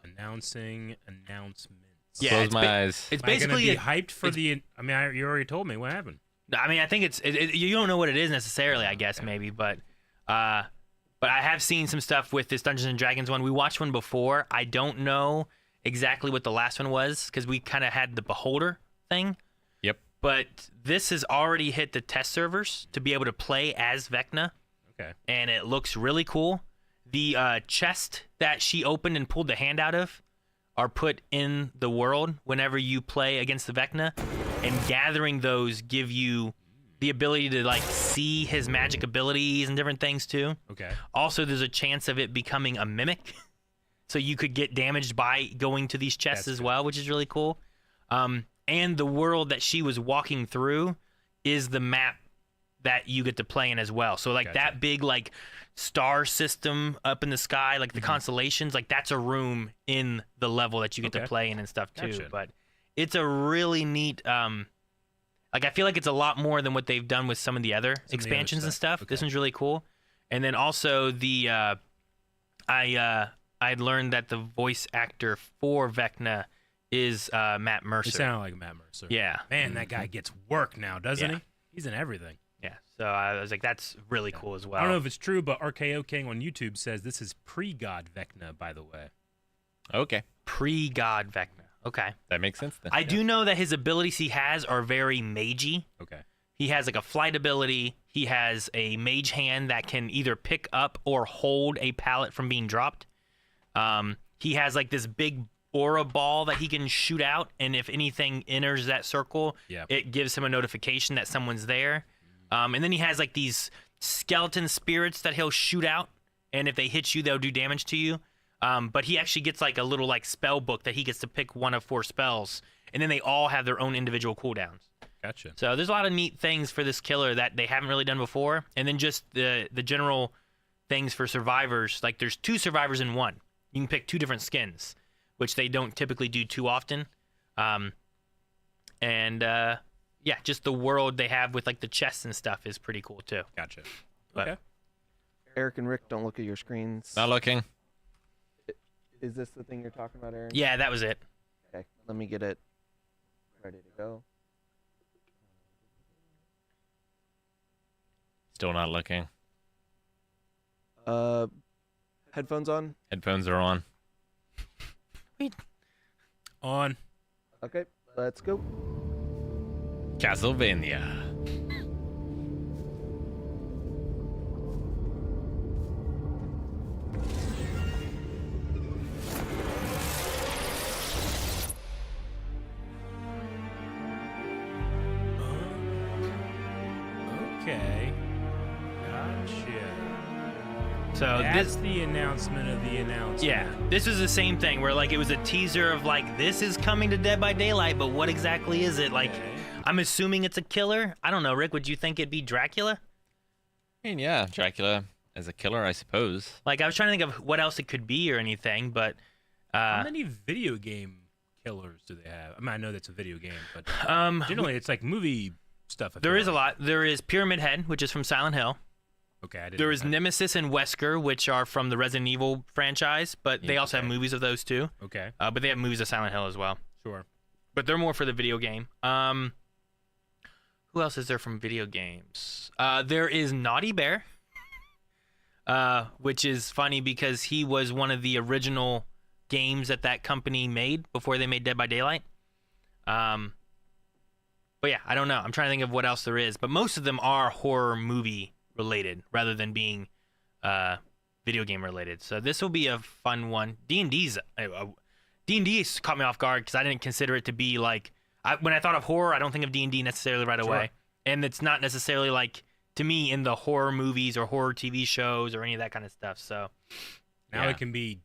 Announcing announcements. Yeah, Close my eyes. It's Am I basically gonna be hyped for the. I mean, you already told me what happened. I mean, I think you don't know what it is necessarily, I guess, maybe, but I have seen some stuff with this Dungeons and Dragons one. We watched one before. I don't know exactly what the last one was because we kind of had the Beholder thing. Yep. But this has already hit the test servers to be able to play as Vecna. Okay. And it looks really cool. The chest that she opened and pulled the hand out of are put in the world whenever you play against the Vecna, and gathering those give you the ability to like see his magic abilities and different things too. Okay. Also, there's a chance of it becoming a mimic, so you could get damaged by going to these chests as well, which is really cool. And the world that she was walking through is the map that you get to play in as well. So like that big like star system up in the sky, like the constellations, like that's a room in the level that you get to play in and stuff too. Gotcha. But it's a really neat like I feel like it's a lot more than what they've done with some of the other expansions and stuff. Okay. This one's really cool. And then also the I learned that the voice actor for Vecna is Matt Mercer. You sound like Matt Mercer. Yeah. Man, that guy gets work now, doesn't he? He's in everything. Yeah. So I was like, that's really cool as well. I don't know if it's true, but RKO King on YouTube says this is pre-God Vecna, by the way. Okay. Pre-God Vecna. Okay. That makes sense then. I do know that his abilities he has are very magey. Okay. He has like a flight ability. He has a mage hand that can either pick up or hold a pallet from being dropped. He has like this big aura ball that he can shoot out, and if anything enters that circle, it gives him a notification that someone's there. And then he has like these skeleton spirits that he'll shoot out, and if they hit you, they'll do damage to you. But he actually gets like a little like spell book that he gets to pick one of 4 spells, and then they all have their own individual cooldowns. Gotcha. So there's a lot of neat things for this killer that they haven't really done before, and then just the general things for survivors. Like there's 2 survivors in one. You can pick 2 different skins, which they don't typically do too often. yeah, just the world they have with like the chests and stuff is pretty cool too. Gotcha. But, Okay. Eric and Rick, don't look at your screens. Not looking. Is this the thing you're talking about, Aaron? Yeah, that was it. Okay, let me get it ready to go. Still not looking. Headphones on? Headphones are on. On. Okay, let's go. Castlevania. Okay. Gotcha. So That's the announcement of the announcement. Yeah, this is the same thing where like it was a teaser of like this is coming to Dead by Daylight, but what exactly is it? Like, I'm assuming it's a killer. I don't know, Rick. Would you think it'd be Dracula? I mean, yeah, Dracula as a killer, I suppose. Like, I was trying to think of what else it could be or anything, but how many video game killers do they have? I mean, I know that's a video game, but generally it's like movie stuff. There is a lot. There is Pyramid Head, which is from Silent Hill. Okay, I didn't There know is that. Nemesis and Wesker, which are from the Resident Evil franchise, but they also have movies of those too. Okay. But they have movies of Silent Hill as well. Sure. But they're more for the video game. Who else is there from video games? There is Naughty Bear, which is funny because he was one of the original games that company made before they made Dead by Daylight. But yeah, I don't know. I'm trying to think of what else there is. But most of them are horror movie related rather than being video game related. So this will be a fun one. D&D's D&D caught me off guard because I didn't consider it to be like when I thought of horror, I don't think of D&D necessarily right away. And it's not necessarily like to me in the horror movies or horror TV shows or any of that kind of stuff. So now it can be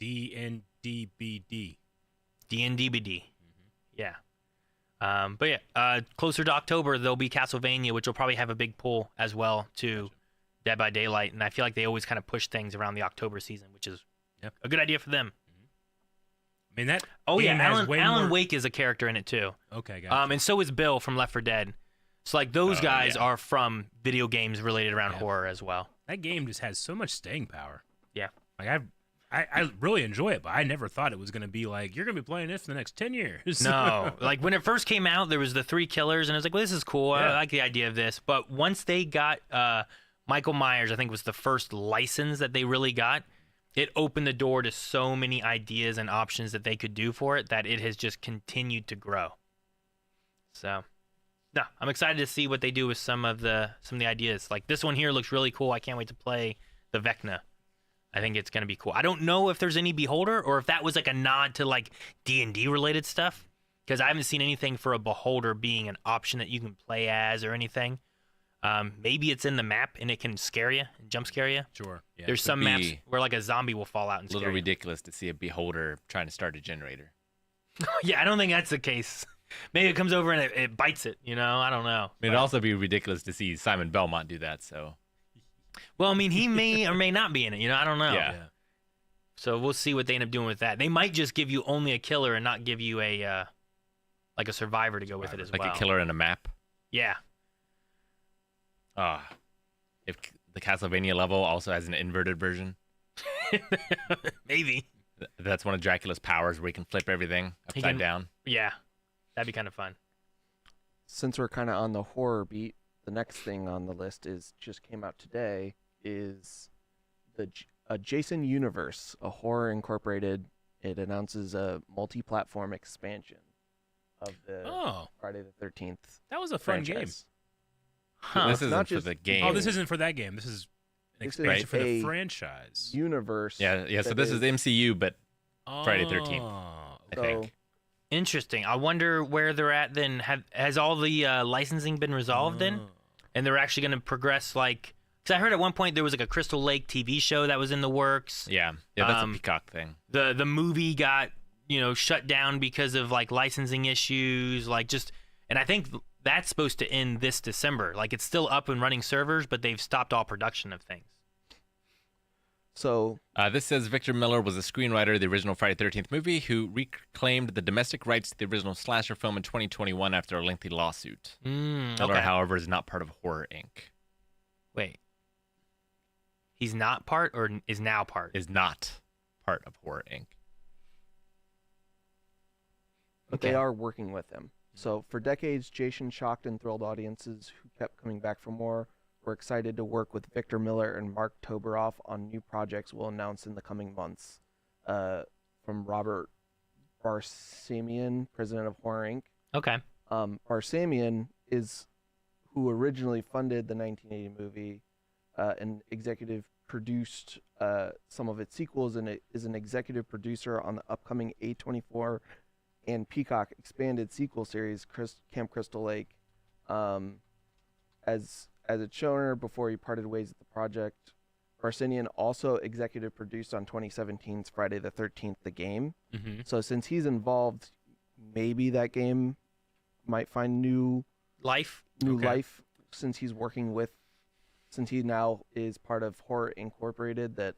DNDBD. DNDBD. Yeah. But yeah, closer to October, there'll be Castlevania, which will probably have a big pull as well to Dead by Daylight. And I feel like they always kind of push things around the October season, which is a good idea for them. I mean, that. Oh, yeah. game has way Alan more- Wake is a character in it, too. Okay, gotcha. And so is Bill from Left 4 Dead. So, like, those guys are from video games related around horror as well. That game just has so much staying power. Yeah. Like, I really enjoy it, but I never thought it was going to be like, you're going to be playing this for the next 10 years. No. Like, when it first came out, there was the 3 killers, and I was like, well, this is cool. I like the idea of this. But once they got Michael Myers, I think was the first license that they really got, it opened the door to so many ideas and options that they could do for it that it has just continued to grow. So, no, I'm excited to see what they do with some of the ideas. Like, this one here looks really cool. I can't wait to play the Vecna. I think it's going to be cool. I don't know if there's any Beholder or if that was like a nod to like D&D related stuff, because I haven't seen anything for a Beholder being an option that you can play as or anything. Maybe it's in the map and it can scare you, jump scare you. Sure. Yeah. There's some maps where like a zombie will fall out and A little scare you. ridiculous to see a beholder trying to start a generator. Yeah, I don't think that's the case. Maybe it comes over and it bites it, you know? I don't know. It'd also be ridiculous to see Simon Belmont do that, so. Well, I mean, he may or may not be in it, you know? I don't know. Yeah. So we'll see what they end up doing with that. They might just give you only a killer and not give you a like a survivor to go with it as well. Like a killer in a map. Yeah. If the Castlevania level also has an inverted version. Maybe. That's one of Dracula's powers where he can flip everything upside down. Yeah. That'd be kind of fun. Since we're kind of on the horror beat, the next thing on the list just came out today is the Jason Universe, a horror incorporated. It announces a multi-platform expansion of the Friday the 13th. That was a fun franchise. game. Huh. This isn't for the game. Oh, this isn't for that game. This is an expansion for the franchise. Universe. Yeah. So this is MCU, but Friday 13th. I think. Interesting. I wonder where they're at then. Has all the licensing been resolved then? And they're actually going to progress like... Because I heard at one point there was like a Crystal Lake TV show that was in the works. Yeah, that's a Peacock thing. The movie got, shut down because of like licensing issues. And I think that's supposed to end this December. Like it's still up and running servers, but they've stopped all production of things. So this says Victor Miller was a screenwriter of the original Friday the 13th movie who reclaimed the domestic rights to the original slasher film in 2021 after a lengthy lawsuit. Miller, however, is not part of Horror Inc. Wait. He's not part or is now part? Is not part of Horror Inc. But they are working with him. So for decades, Jason shocked and thrilled audiences who kept coming back for more. We're excited to work with Victor Miller and Mark Toberoff on new projects we'll announce in the coming months. From Robert Barsamian, president of Horror Inc. Okay. Barsamian is who originally funded the 1980 movie and executive produced some of its sequels, and it is an executive producer on the upcoming A24 and Peacock expanded sequel series, Camp Crystal Lake. As its showrunner before he parted ways with the project, Barsamian also executive produced on 2017's Friday the 13th, The Game. So since he's involved, maybe that game might find new life since he's working with, since he now is part of Horror Incorporated that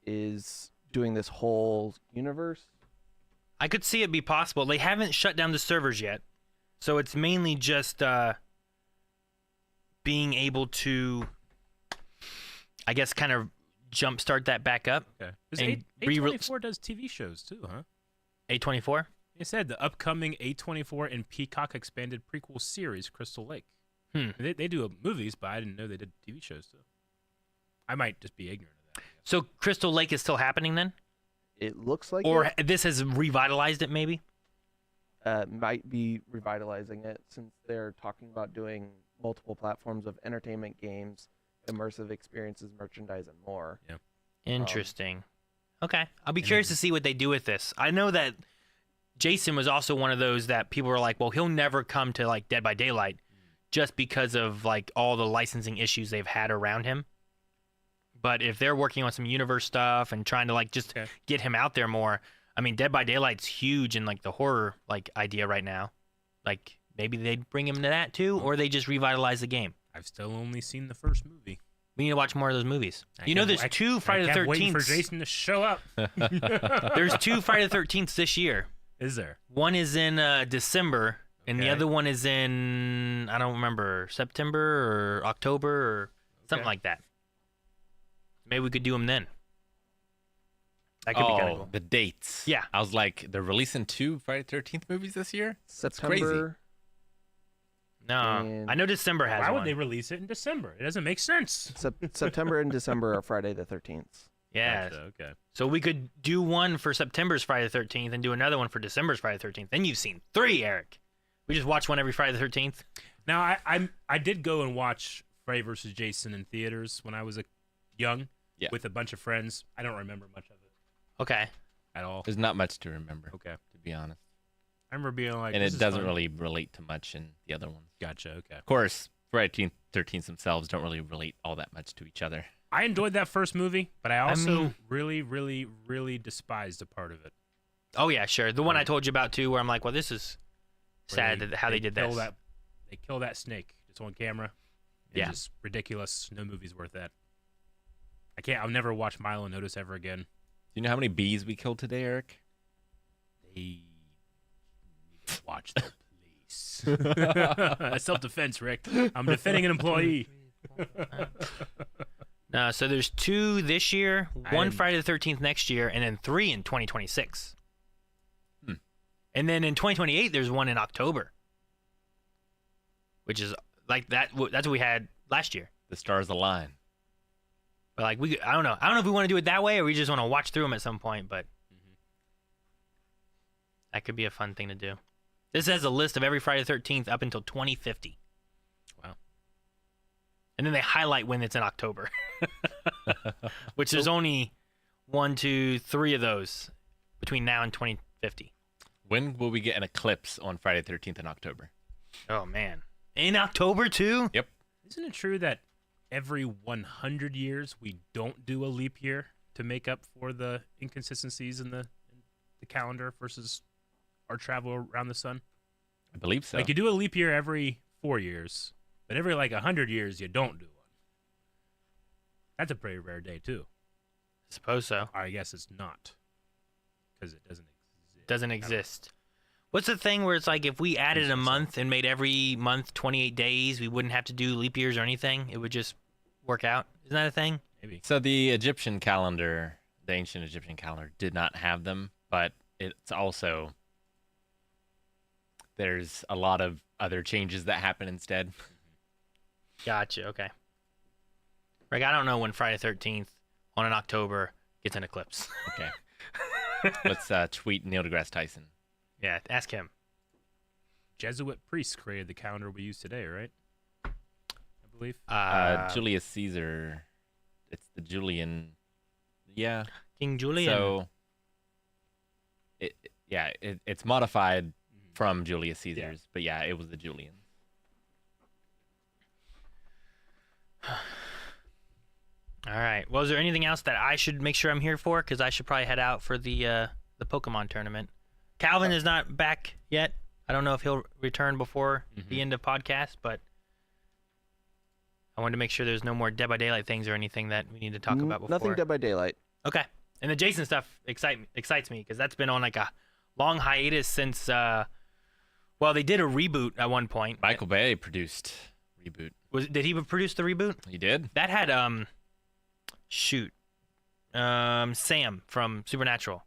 is doing this whole universe. I could see it be possible. They haven't shut down the servers yet, so it's mainly just being able to, I guess, kind of jumpstart that back up. Okay. A24 does TV shows too, huh? A24? It said the upcoming A24 and Peacock expanded prequel series, Crystal Lake. They do movies, but I didn't know they did TV shows too. I might just be ignorant of that. So Crystal Lake is still happening then? It looks like or this has revitalized it maybe? Might be revitalizing it since they're talking about doing multiple platforms of entertainment, games, immersive experiences, merchandise, and more. Yeah. Interesting. Okay. I'll be curious to see what they do with this. I know that Jason was also one of those that people were like, well, he'll never come to like Dead by Daylight just because of like all the licensing issues they've had around him. But if they're working on some universe stuff and trying to like just get him out there more, I mean, Dead by Daylight's huge in like the horror like idea right now. Like maybe they'd bring him to that too, or they just revitalize the game. I've still only seen the first movie. We need to watch more of those movies. There's two Friday the 13th. Waiting for Jason to show up. There's two Friday the 13th this year. Is there? One is in December, and the other one is in, I don't remember, September or October or something like that. Maybe we could do them then. That could be kind of cool. The dates. Yeah. I was like, they're releasing two Friday the 13th movies this year? September. It's crazy. No, I know December has Why one. would they release it in December? It doesn't make sense. September and December are Friday the 13th. Yeah. Gotcha, okay. So we could do one for September's Friday the 13th and do another one for December's Friday the 13th. Then you've seen three, Eric. We just watch one every Friday the 13th. Now, I did go and watch Freddy vs. Jason in theaters when I was young with a bunch of friends. I don't remember much of it. Okay. At all. There's not much to remember. Okay. To be honest. I remember being like, and this it is doesn't fun. really relate to much in the other ones. Gotcha. Okay. Of course, Friday the 13th themselves don't really relate all that much to each other. I enjoyed that first movie, but I also really, really, really despised a part of it. Oh, yeah, sure. The one I told you about, too, where I'm like, well, this is sad how they did this. They kill that snake just on camera. It's just ridiculous. No movie's worth that. I'll never watch Milo Notice ever again. Do you know how many bees we killed today, Eric? They need to watch the police. Self-defense, Rick. I'm defending an employee. No, so there's two this year, one Friday the 13th next year, and then three in 2026. And then in 2028, there's one in October, which is like that. That's what we had last year. The stars align. But like I don't know if we want to do it that way or we just want to watch through them at some point. But that could be a fun thing to do. This has a list of every Friday the 13th up until 2050. Wow. And then they highlight when it's in October, which there's only 1, 2, 3 of those between now and 2050. When will we get an eclipse on Friday the 13th in October? Oh, man. In October, too? Yep. Isn't it true that every 100 years we don't do a leap year to make up for the inconsistencies in the calendar versus our travel around the sun? I believe so. Like you do a leap year every 4 years, but every 100 years you don't do one. That's a pretty rare day, too. Suppose so. I guess it's not, because it doesn't exist. Doesn't exist. What's the thing where it's like if we added a month and made every month 28 days, we wouldn't have to do leap years or anything? It would just work out. Isn't that a thing? Maybe. So the Egyptian calendar, the ancient Egyptian calendar, did not have them, but it's also, there's a lot of other changes that happen instead. Gotcha. Okay. Like, I don't know when Friday 13th on an October gets an eclipse. Okay. Let's tweet Neil deGrasse Tyson. Yeah, ask him. Jesuit priests created the calendar we use today, right? I believe. Julius Caesar. It's the Julian. Yeah. King Julian. So, it's modified from Julius Caesar's, but yeah, it was the Julian. All right. Well, is there anything else that I should make sure I'm here for? Because I should probably head out for the Pokemon tournament. Calvin is not back yet. I don't know if he'll return before the end of podcast, but I wanted to make sure there's no more Dead by Daylight things or anything that we need to talk about before. Nothing Dead by Daylight. Okay. And the Jason stuff excites me because that's been on like a long hiatus since, well, they did a reboot at one point. Michael Bay produced reboot. Did he produce the reboot? He did. That had Sam from Supernatural.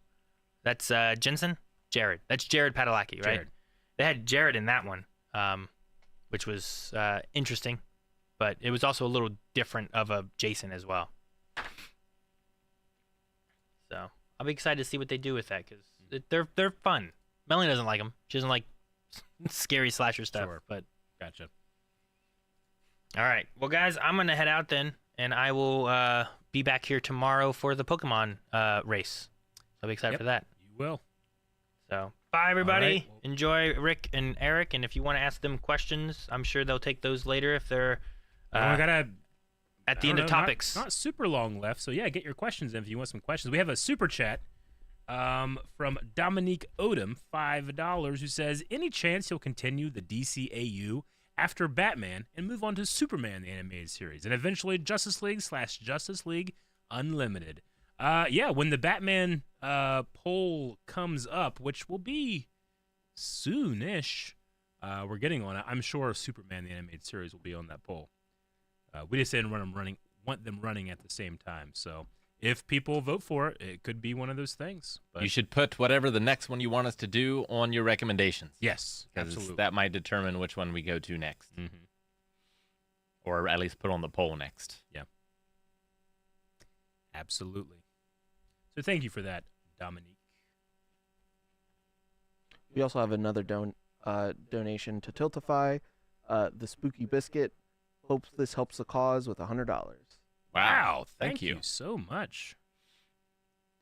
That's Jensen? Jared. That's Jared Padalecki, right? Jared. They had Jared in that one, which was interesting, but it was also a little different of a Jason as well. So I'll be excited to see what they do with that because they're fun. Melanie doesn't like them. She doesn't like scary slasher stuff. Sure. But Gotcha. all right, well, guys, I'm gonna head out then, and I will be back here tomorrow for the Pokemon race. I'll be excited for that. You will. So, bye, everybody. All right. Enjoy Rick and Eric, and if you want to ask them questions, I'm sure they'll take those later if they're We got at the end of topics. Not super long left, so yeah, get your questions in if you want some questions. We have a super chat from Dominique Odom, $5, who says, any chance you'll continue the DCAU after Batman and move on to Superman, the animated series, and eventually Justice League/Justice League Unlimited? Yeah, when the Batman poll comes up, which will be soonish, we're getting on it. I'm sure Superman, the animated series, will be on that poll. We just didn't want them running at the same time. So if people vote for it, it could be one of those things. But you should put whatever the next one you want us to do on your recommendations. Yes, because absolutely. that might determine which one we go to next. Mm-hmm. Or at least put on the poll next. Yeah. Absolutely. So thank you for that, Dominique. We also have another donation to Tiltify. The Spooky Biscuit hopes this helps the cause with $100. Wow, thank you so much.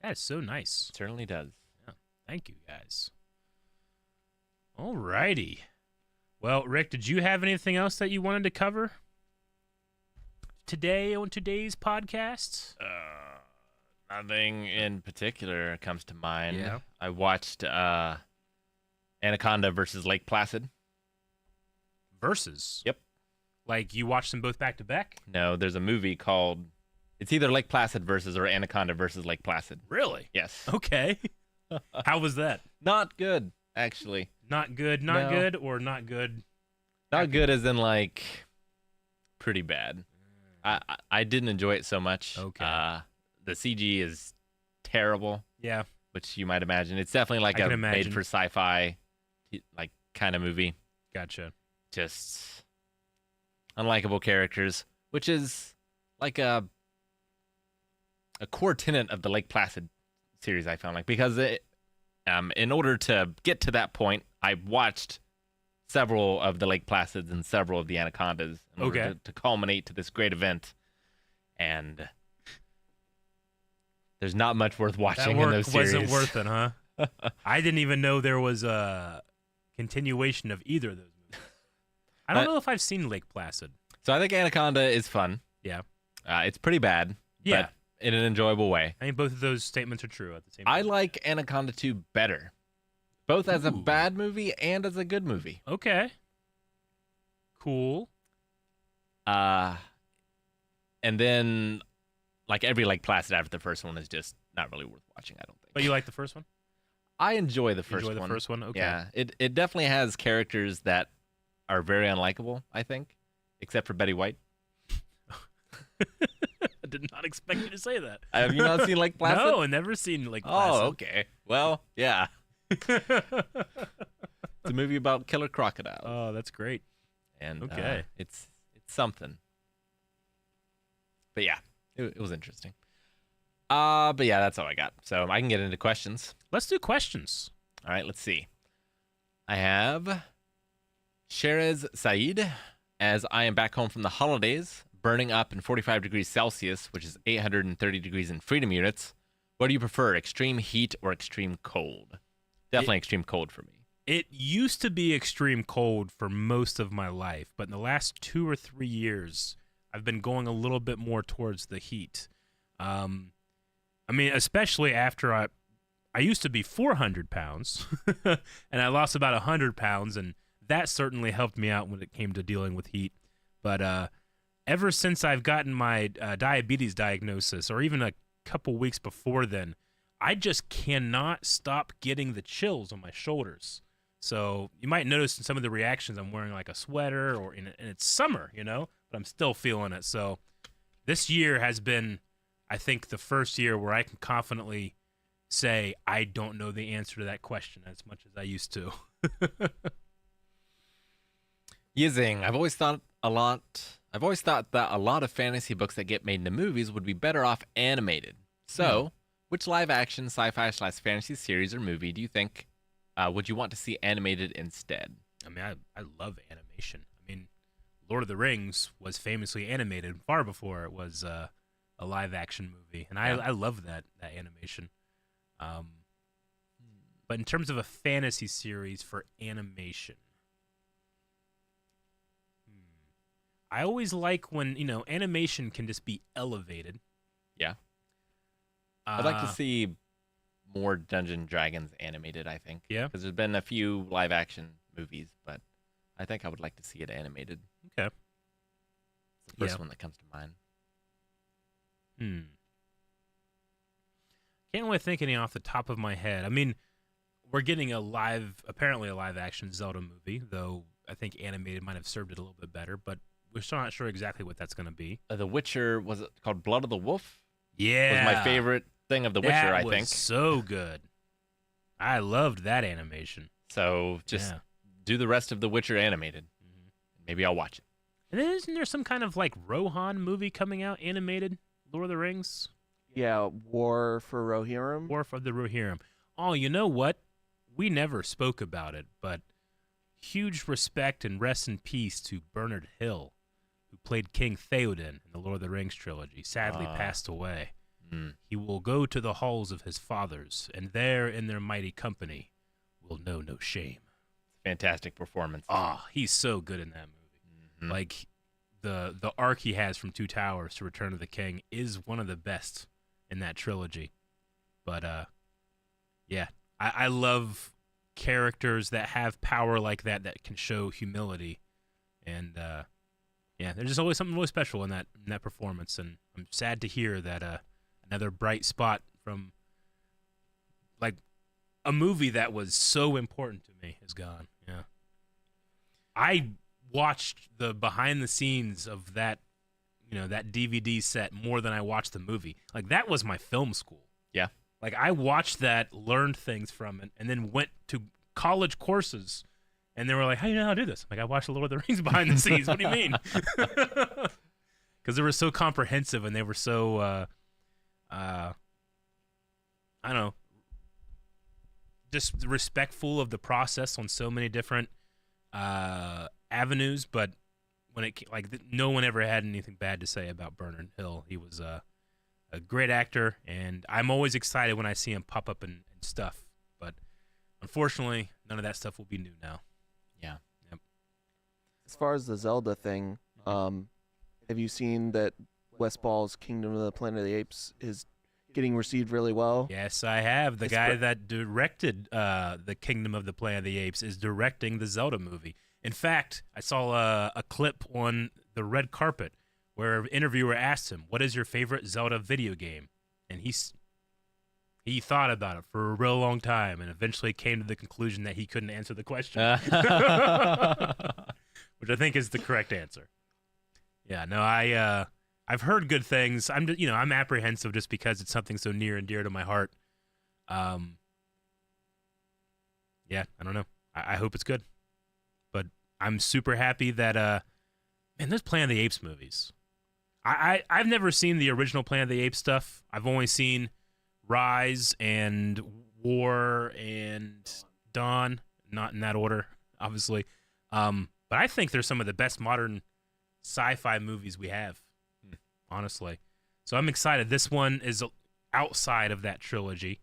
That is so nice. It certainly does. Yeah, thank you, guys. All righty. Well, Rick, did you have anything else that you wanted to cover today on today's podcast? Nothing in particular comes to mind. Yeah. I watched Anaconda versus Lake Placid. Versus? Yep. Like you watched them both back to back? No, there's a movie called, it's either Lake Placid versus or Anaconda versus Lake Placid. Really? Yes. Okay. How was that? Not good, actually. Not good, not good, or not good? Not good as in like pretty bad. I didn't enjoy it so much. Okay. The CG is terrible. Yeah. Which you might imagine. It's definitely like a made for sci-fi like kind of movie. Gotcha. Just unlikable characters, which is like a core tenet of the Lake Placid series, I found, like, because in order to get to that point, I watched several of the Lake Placids and several of the Anacondas in order to culminate to this great event, and there's not much worth watching in those series. Wasn't worth it, huh? I didn't even know there was a continuation of either of those movies. I don't know if I've seen Lake Placid. So I think Anaconda is fun. Yeah. It's pretty bad. Yeah. But in an enjoyable way. I think both of those statements are true at the same time. I like Anaconda 2 better. Both as a bad movie and as a good movie. Okay. Cool. And then like every like Placid after the first one is just not really worth watching. I don't think. But you like the first one? I enjoy the first one. Enjoy the first one? Okay. Yeah, it definitely has characters that are very unlikable, I think, except for Betty White. I did not expect you to say that. Have you not seen Lake Placid? No, I've never seen Lake Placid. Oh, okay. Well, yeah. It's a movie about killer crocodiles. Oh, that's great. And okay, it's something. But yeah, it was interesting. But yeah, that's all I got. So I can get into questions. Let's do questions. All right, let's see. I have Sherez Saeed, as I am back home from the holidays, burning up in 45 degrees Celsius, which is 830 degrees in freedom units. What do you prefer, extreme heat or extreme cold? Definitely extreme cold for me. It used to be extreme cold for most of my life, but in the last 2 or 3 years, I've been going a little bit more towards the heat. I mean, especially after I used to be 400 pounds, and I lost about 100 pounds, and that certainly helped me out when it came to dealing with heat. But ever since I've gotten my diabetes diagnosis, or even a couple weeks before then, I just cannot stop getting the chills on my shoulders. So you might notice in some of the reactions I'm wearing like a sweater, and it's summer, but I'm still feeling it. So this year has been, I think, the first year where I can confidently say I don't know the answer to that question as much as I used to. Yizing, I've always thought that a lot of fantasy books that get made into movies would be better off animated. So, which live-action sci-fi/fantasy series or movie do you think would you want to see animated instead? I mean, I love animation. I mean, Lord of the Rings was famously animated far before it was a live-action movie, and I love that animation. But in terms of a fantasy series for animation, I always like when, animation can just be elevated. Yeah. I'd like to see more Dungeons & Dragons animated, I think. Yeah. Because there's been a few live-action movies, but I think I would like to see it animated. Okay. It's the first one that comes to mind. Can't really think any off the top of my head. I mean, we're getting apparently a live-action Zelda movie, though I think animated might have served it a little bit better, but we're still not sure exactly what that's going to be. The Witcher, was it called Blood of the Wolf? Yeah. Was my favorite thing of The Witcher, I think. That was so good. I loved that animation. So just do the rest of The Witcher animated. Maybe I'll watch it. And then isn't there some kind of like Rohan movie coming out animated? Lord of the Rings? Yeah, War for Rohirrim. War for the Rohirrim. Oh, you know what? We never spoke about it, but huge respect and rest in peace to Bernard Hill, who played King Theoden in the Lord of the Rings trilogy, sadly passed away. He will go to the halls of his fathers, and there in their mighty company will know no shame. Fantastic performance. He's so good in that movie. Like, the arc he has from Two Towers to Return of the King is one of the best in that trilogy. But, yeah, I love characters that have power like that can show humility. And, yeah, there's just always something really special in that performance. And I'm sad to hear that another bright spot from, like, a movie that was so important to me is gone. Yeah. I watched the behind the scenes of that, that DVD set more than I watched the movie. Like, that was my film school. Yeah. Like, I watched that, learned things from it, and then went to college courses, and they were like, how do you know how to do this? I'm like, I watched the Lord of the Rings behind the scenes. What do you mean? Because they were so comprehensive, and they were so, I don't know, just respectful of the process on so many different avenues. But when no one ever had anything bad to say about Bernard Hill. He was a great actor, and I'm always excited when I see him pop up and stuff. But unfortunately, none of that stuff will be new now. Yeah. Yep. As far as the Zelda thing, have you seen that Wes Ball's Kingdom of the Planet of the Apes is getting received really well? Yes, I have. The guy that directed the Kingdom of the Planet of the Apes is directing the Zelda movie. In fact, I saw a clip on the red carpet where an interviewer asked him, "What is your favorite Zelda video game?" And he thought about it for a real long time and eventually came to the conclusion that he couldn't answer the question, which I think is the correct answer. Yeah, no, I've heard good things. I'm apprehensive just because it's something so near and dear to my heart. Yeah, I don't know. I hope it's good, but I'm super happy that man, those Planet of the Apes movies. I've never seen the original Planet of the Apes stuff. I've only seen Rise and War and Dawn, not in that order, obviously. But I think they're some of the best modern sci-fi movies we have, honestly. So I'm excited. This one is outside of that trilogy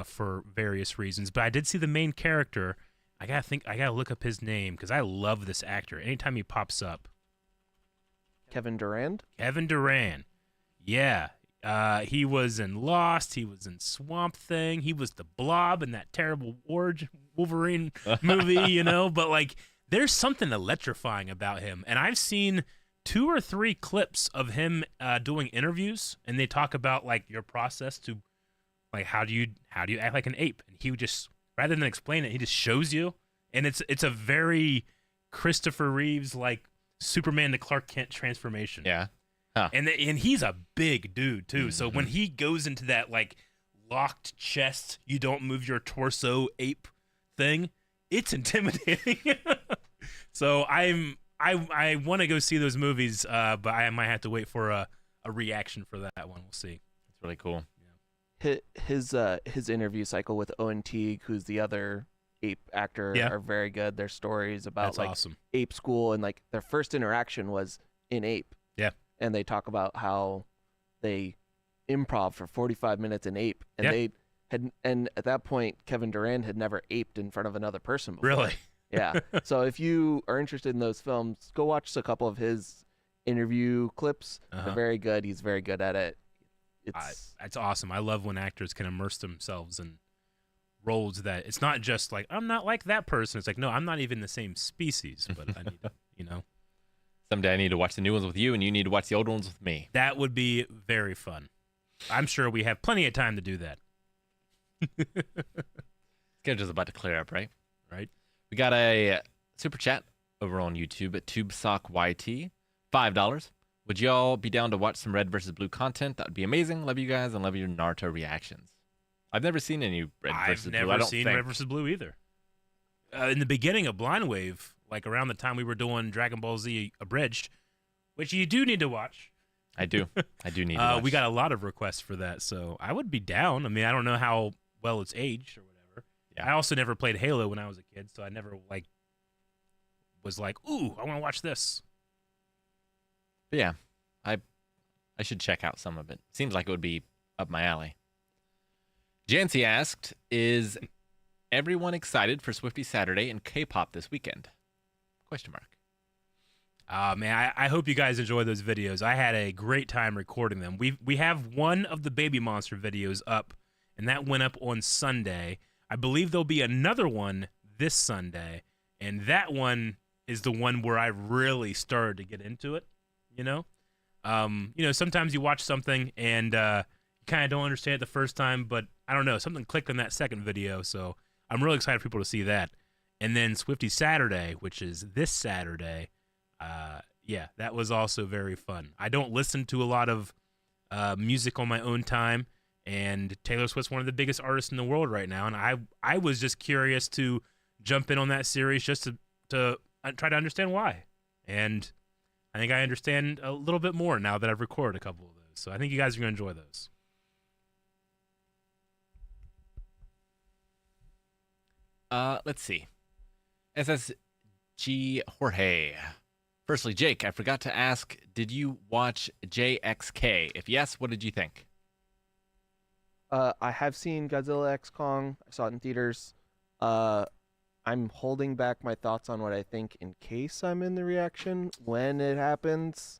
for various reasons. But I did see the main character. I gotta look up his name because I love this actor. Anytime he pops up. Kevin Durand? Kevin Durand. Yeah. He was in Lost. He was in Swamp Thing. He was the Blob in that terrible Wolverine movie, But, like, there's something electrifying about him. And I've seen 2 or 3 clips of him doing interviews, and they talk about, like, your process to, like, how do you act like an ape? And he would just, rather than explain it, he just shows you. And it's a very Christopher Reeves, like, Superman to Clark Kent transformation. Yeah. Huh. And he's a big dude too. So when he goes into that like locked chest, you don't move your torso ape thing, it's intimidating. So I want to go see those movies, but I might have to wait for a reaction for that one. We'll see. It's really cool. Yeah. His interview cycle with Owen Teague, who's the other ape actor, are very good. Their stories about awesome. ape school and like their first interaction was in ape. Yeah. And they talk about how they improv for 45 minutes in ape, and and at that point Kevin Durand had never aped in front of another person before. Really? Yeah. So if you are interested in those films, go watch a couple of his interview clips. They're very good. He's very good at it. It's awesome. I love when actors can immerse themselves in roles that it's not just like, I'm not like that person. It's like, no, I'm not even the same species, but I need to, Someday I need to watch the new ones with you, and you need to watch the old ones with me. That would be very fun. I'm sure we have plenty of time to do that. Schedule's about to clear up, right? Right. We got a super chat over on YouTube at TubeSockYT. $5. Would y'all be down to watch some Red versus Blue content? That would be amazing. Love you guys and love your Naruto reactions. I've never seen any Red versus Blue. I've never seen Red versus Blue either. In the beginning of Blind Wave, like around the time we were doing Dragon Ball Z Abridged, which you do need to watch. I do. I do need to watch. We got a lot of requests for that, so I would be down. I mean, I don't know how well it's aged or whatever. Yeah. I also never played Halo when I was a kid, so I never was like, ooh, I want to watch this. But yeah, I should check out some of it. Seems like it would be up my alley. Jancy asked, is everyone excited for Swifty Saturday and K-pop this weekend? ? Man, I hope you guys enjoy those videos. I had a great time recording them. We have one of the Baby Monster videos up, and that went up on Sunday. I believe there'll be another one this Sunday, and that one is the one where I really started to get into it. Sometimes you watch something and you kind of don't understand it the first time, but I don't know, something clicked on that second video, so I'm really excited for people to see that. And then Swifty Saturday, which is this Saturday, that was also very fun. I don't listen to a lot of music on my own time, and Taylor Swift's one of the biggest artists in the world right now, and I was just curious to jump in on that series just to try to understand why. And I think I understand a little bit more now that I've recorded a couple of those. So I think you guys are going to enjoy those. Let's see. SSG Jorge. Firstly, Jake, I forgot to ask, did you watch JXK? If yes, what did you think? I have seen Godzilla X Kong. I saw it in theaters. I'm holding back my thoughts on what I think in case I'm in the reaction when it happens.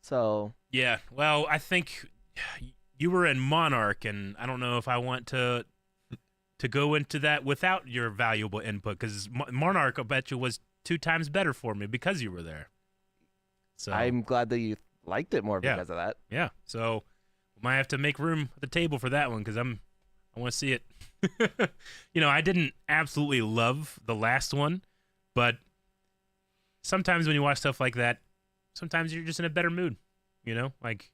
So yeah, well, I think you were in Monarch, and I don't know if I want to go into that without your valuable input, because Monarch, I bet you, was 2 times better for me because you were there. So I'm glad that you liked it more because of that. Yeah. So we might have to make room at the table for that one because I want to see it. I didn't absolutely love the last one, but sometimes when you watch stuff like that, sometimes you're just in a better mood. Like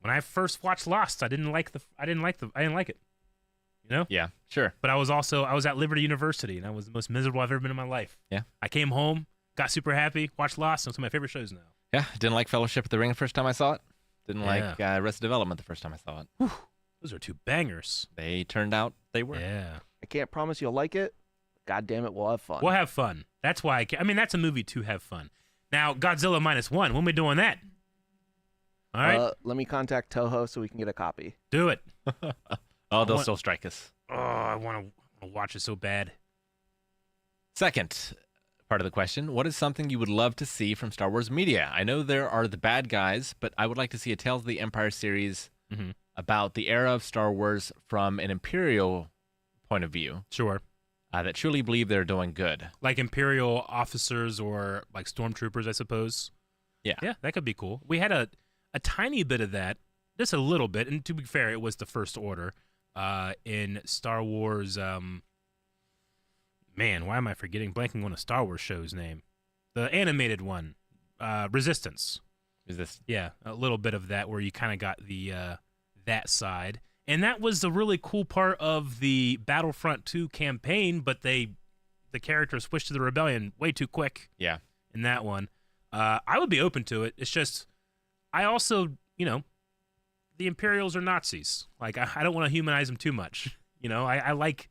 when I first watched Lost, I didn't like it. Yeah, sure. But I was at Liberty University, and I was the most miserable I've ever been in my life. Yeah. I came home, got super happy, watched Lost, and it's one of my favorite shows now. Yeah, didn't like Fellowship of the Ring the first time I saw it. Didn't like Arrested Development the first time I saw it. Whew. Those are two bangers. They turned out they were. Yeah. I can't promise you'll like it. God damn it, we'll have fun. We'll have fun. That's why that's a movie to have fun. Now, Godzilla -1, when are we doing that? All right. Let me contact Toho so we can get a copy. Do it. They'll still strike us. Oh, I want to watch it so bad. Second part of the question, what is something you would love to see from Star Wars media? I know there are the bad guys, but I would like to see a Tales of the Empire series about the era of Star Wars from an Imperial point of view. Sure. That truly believe they're doing good. Like Imperial officers or like stormtroopers, I suppose. Yeah. Yeah, that could be cool. We had a tiny bit of that, just a little bit, and to be fair, it was the First Order in Star Wars. Man, why am I blanking on a Star Wars show's name? The animated one, Resistance. Yeah, a little bit of that where you kind of got the that side. And that was the really cool part of the Battlefront 2 campaign, but the characters switched to the Rebellion way too quick. Yeah. In that one. I would be open to it. It's just, I also, the Imperials are Nazis. Like, I don't want to humanize them too much. I like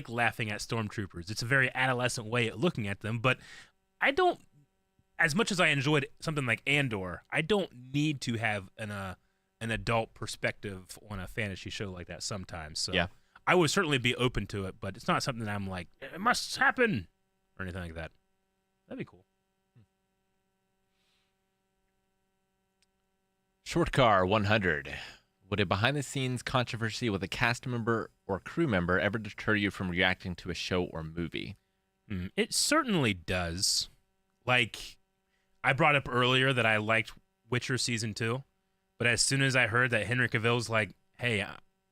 laughing at stormtroopers. It's a very adolescent way of looking at them, but I don't, as much as I enjoyed something like Andor, I don't need to have an adult perspective on a fantasy show like that sometimes. So yeah. I would certainly be open to it, but it's not something that I'm like, it must happen or anything like that. That'd be cool. Short Car 100. Would a behind-the-scenes controversy with a cast member or crew member ever deter you from reacting to a show or movie? It certainly does. Like, I brought up earlier that I liked Witcher Season 2, but as soon as I heard that Henry Cavill's like, hey,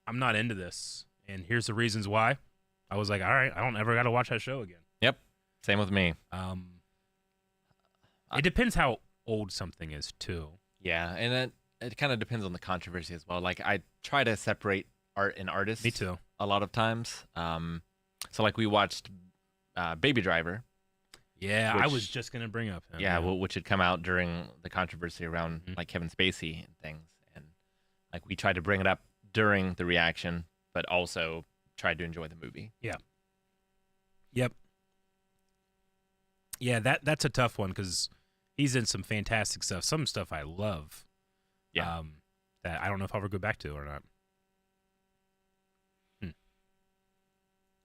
I'm not into this, and here's the reasons why, I was like, all right, I don't ever got to watch that show again. Yep, same with me. It depends how old something is, too. Yeah, and it kind of depends on the controversy as well. Like, I try to separate art and artist. Me too. A lot of times. So, like, we watched Baby Driver. Yeah, I was just going to bring up him. Yeah, which had come out during the controversy around, like, Kevin Spacey and things. And, like, we tried to bring it up during the reaction, but also tried to enjoy the movie. Yeah. Yep. Yeah, that's a tough one because he's in some fantastic stuff. Some stuff I love. Yeah. That I don't know if I'll ever go back to or not.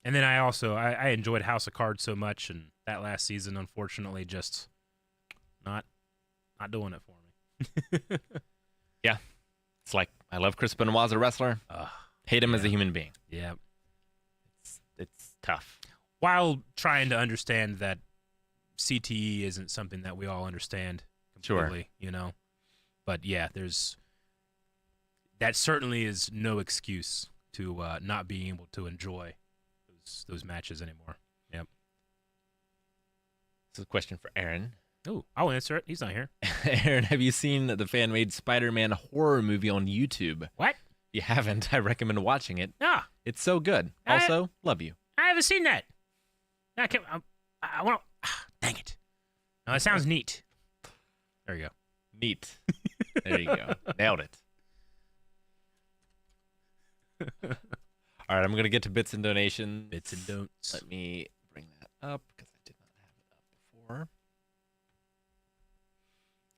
And then I enjoyed House of Cards so much, and that last season, unfortunately, just not doing it for me. Yeah. It's like, I love Chris Benoit as a wrestler. Hate him as a human being. Yeah. It's tough. While trying to understand that CTE isn't something that we all understand completely, But yeah, that certainly is no excuse to not being able to enjoy those matches anymore. Yep. This is a question for Aaron. Oh, I'll answer it. He's not here. Aaron, have you seen the fan-made Spider-Man horror movie on YouTube? What? If you haven't, I recommend watching it. Yeah. It's so good. Also, love you. I haven't seen that. I can't. I want to. Dang it. No, it sounds neat. There you go. Neat. There you go. Nailed it. All right, I'm going to get to bits and donations. Bits and don'ts. Let me bring that up because I did not have it up before.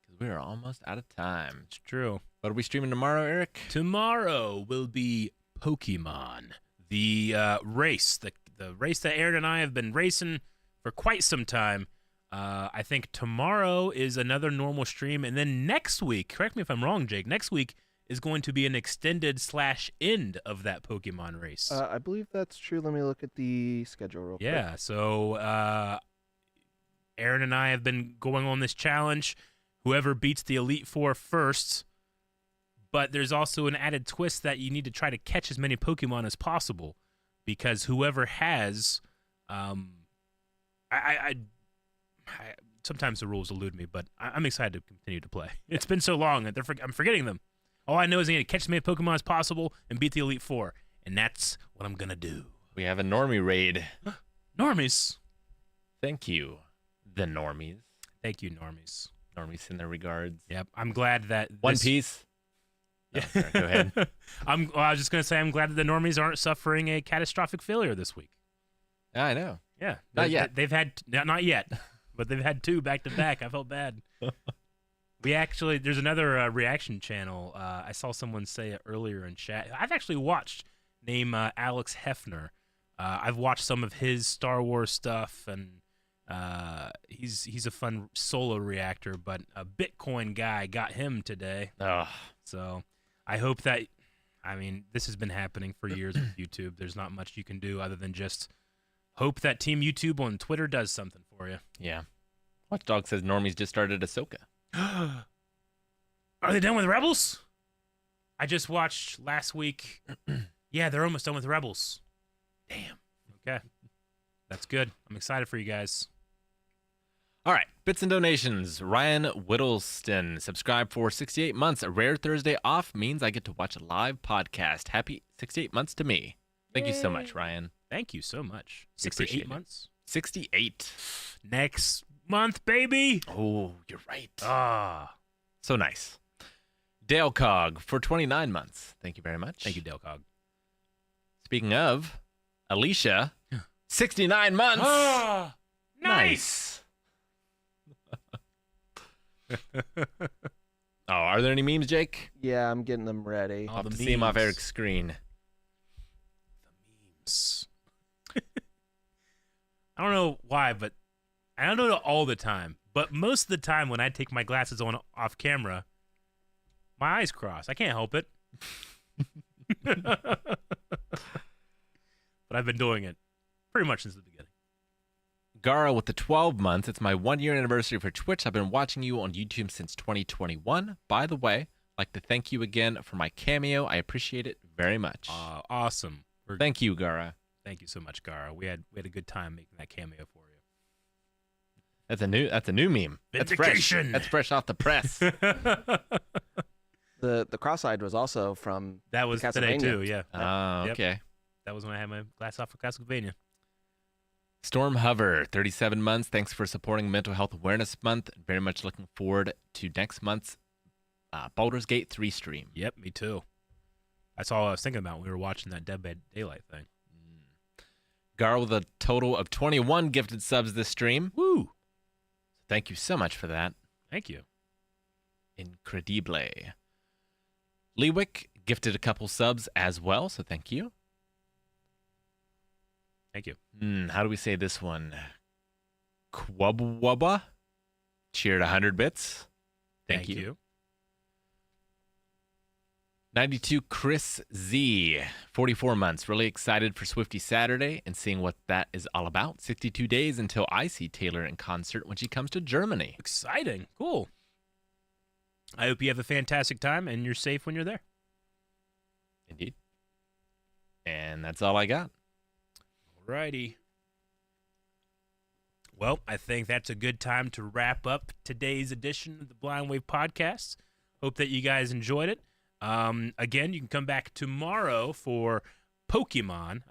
Because we are almost out of time. It's true. What are we streaming tomorrow, Eric? Tomorrow will be Pokemon. The race. The race that Aaron and I have been racing for quite some time. I think tomorrow is another normal stream. And then next week, correct me if I'm wrong, Jake, next week is going to be an extended /end of that Pokemon race. I believe that's true. Let me look at the schedule real quick. Yeah, so Aaron and I have been going on this challenge. whoever beats the Elite Four first. But there's also an added twist that you need to try to catch as many Pokemon as possible, because whoever has, sometimes the rules elude me, but I'm excited to continue to play. It's been so long that I'm forgetting them. All I know is I need to catch as many Pokemon as possible and beat the Elite Four, and that's what I'm gonna do. We have a normie raid. Normies. Thank you, the normies. Thank you, normies. Normies send their regards. Yep, I'm glad that One Piece. Yeah, sorry, go ahead. I was just gonna say I'm glad that the normies aren't suffering a catastrophic failure this week. I know. Yeah, not yet. They've had not yet, but they've had 2 back to back. I felt bad. There's another reaction channel. I saw someone say it earlier in chat. I've actually watched, named Alex Hefner. I've watched some of his Star Wars stuff, and he's a fun solo reactor. But a Bitcoin guy got him today. So I hope that, this has been happening for years with YouTube. There's not much you can do other than just hope that Team YouTube on Twitter does something for you. Yeah. Watchdog says normies just started Ahsoka. Are they done with Rebels? I just watched last week. Yeah, they're almost done with Rebels. Damn. Okay. That's good. I'm excited for you guys. All right, bits and donations. Ryan Whittleston, subscribed for 68 months. A rare Thursday off means I get to watch a live podcast. Happy 68 months to me. Thank you so much, Ryan. Thank you so much. We appreciate 68 it. months? 68. Next month, baby. Oh, you're right. So nice. Dale Cog for 29 months. Thank you very much. Thank you, Dale Cog. Speaking of, Alicia, 69 months. Nice. Are there any memes, Jake? Yeah, I'm getting them ready. I'll have to see them off Eric's screen. Memes. I don't know why, but I don't know all the time. But most of the time when I take my glasses on off camera, my eyes cross. I can't help it. But I've been doing it pretty much since the beginning. Gara with the 12 months. It's my 1-year anniversary for Twitch. I've been watching you on YouTube since 2021. By the way, I'd like to thank you again for my cameo. I appreciate it very much. Awesome. Thank you, Gara. Thank you so much, Gara. We had a good time making that cameo for you. That's a new meme. Vindication. That's fresh off the press. The cross-eyed was also from that was today too. Yeah. Okay. Yep. That was when I had my glass off for Castlevania. Storm Hover, 37 months. Thanks for supporting Mental Health Awareness Month. Very much looking forward to next month's Baldur's Gate 3 stream. Yep, me too. That's all I was thinking about when we were watching that Dead by Daylight thing. Gar with a total of 21 gifted subs this stream. Woo! Thank you so much for that. Thank you. Incredible. Lewick gifted a couple subs as well, so thank you. Thank you. How do we say this one? Quubwubba cheered 100 bits. Thank you. 92 Chris Z, 44 months. Really excited for Swifty Saturday and seeing what that is all about. 62 days until I see Taylor in concert when she comes to Germany. Exciting. Cool. I hope you have a fantastic time and you're safe when you're there. Indeed. And that's all I got. Alrighty. Well, I think that's a good time to wrap up today's edition of the Blind Wave Podcast. Hope that you guys enjoyed it. Again, you can come back tomorrow for Pokemon.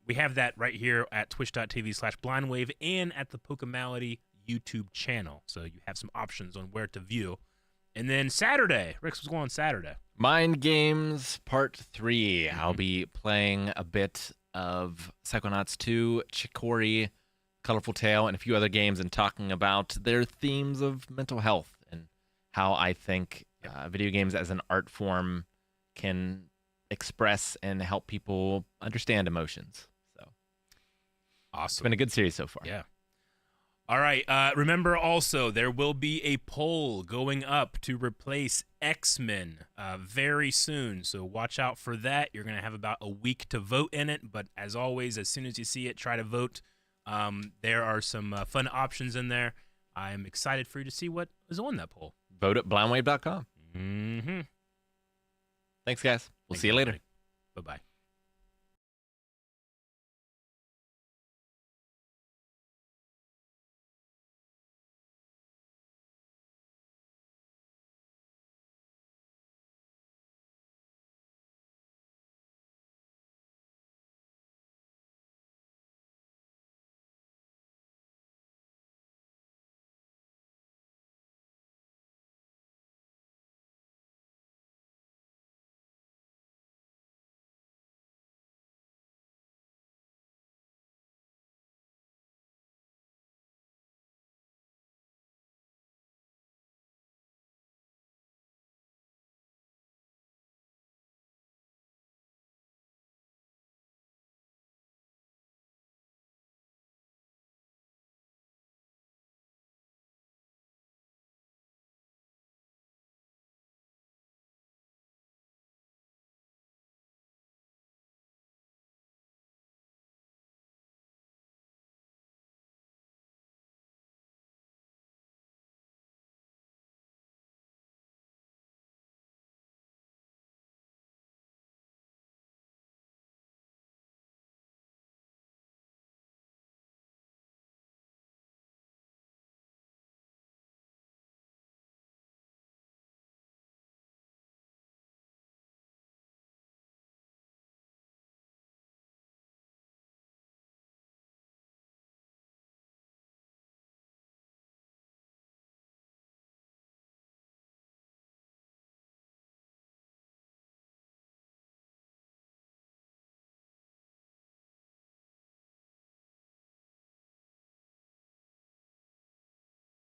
We have that right here at twitch.tv/blindwave and at the Pokemality YouTube channel. So you have some options on where to view. And then Saturday, Rick's was going on Saturday. Mind Games Part 3. I'll be playing a bit of Psychonauts 2, Chicory, Colorful Tale, and a few other games and talking about their themes of mental health and how I think video games as an art form can express and help people understand emotions. So awesome. It's been a good series so far. Yeah. All right. Remember also, there will be a poll going up to replace X-Men very soon. So watch out for that. You're going to have about a week to vote in it. But as always, as soon as you see it, try to vote. There are some fun options in there. I'm excited for you to see what is on that poll. Vote at blindwave.com. Mm-hmm. Thanks, guys. We'll see you later. Bye-bye.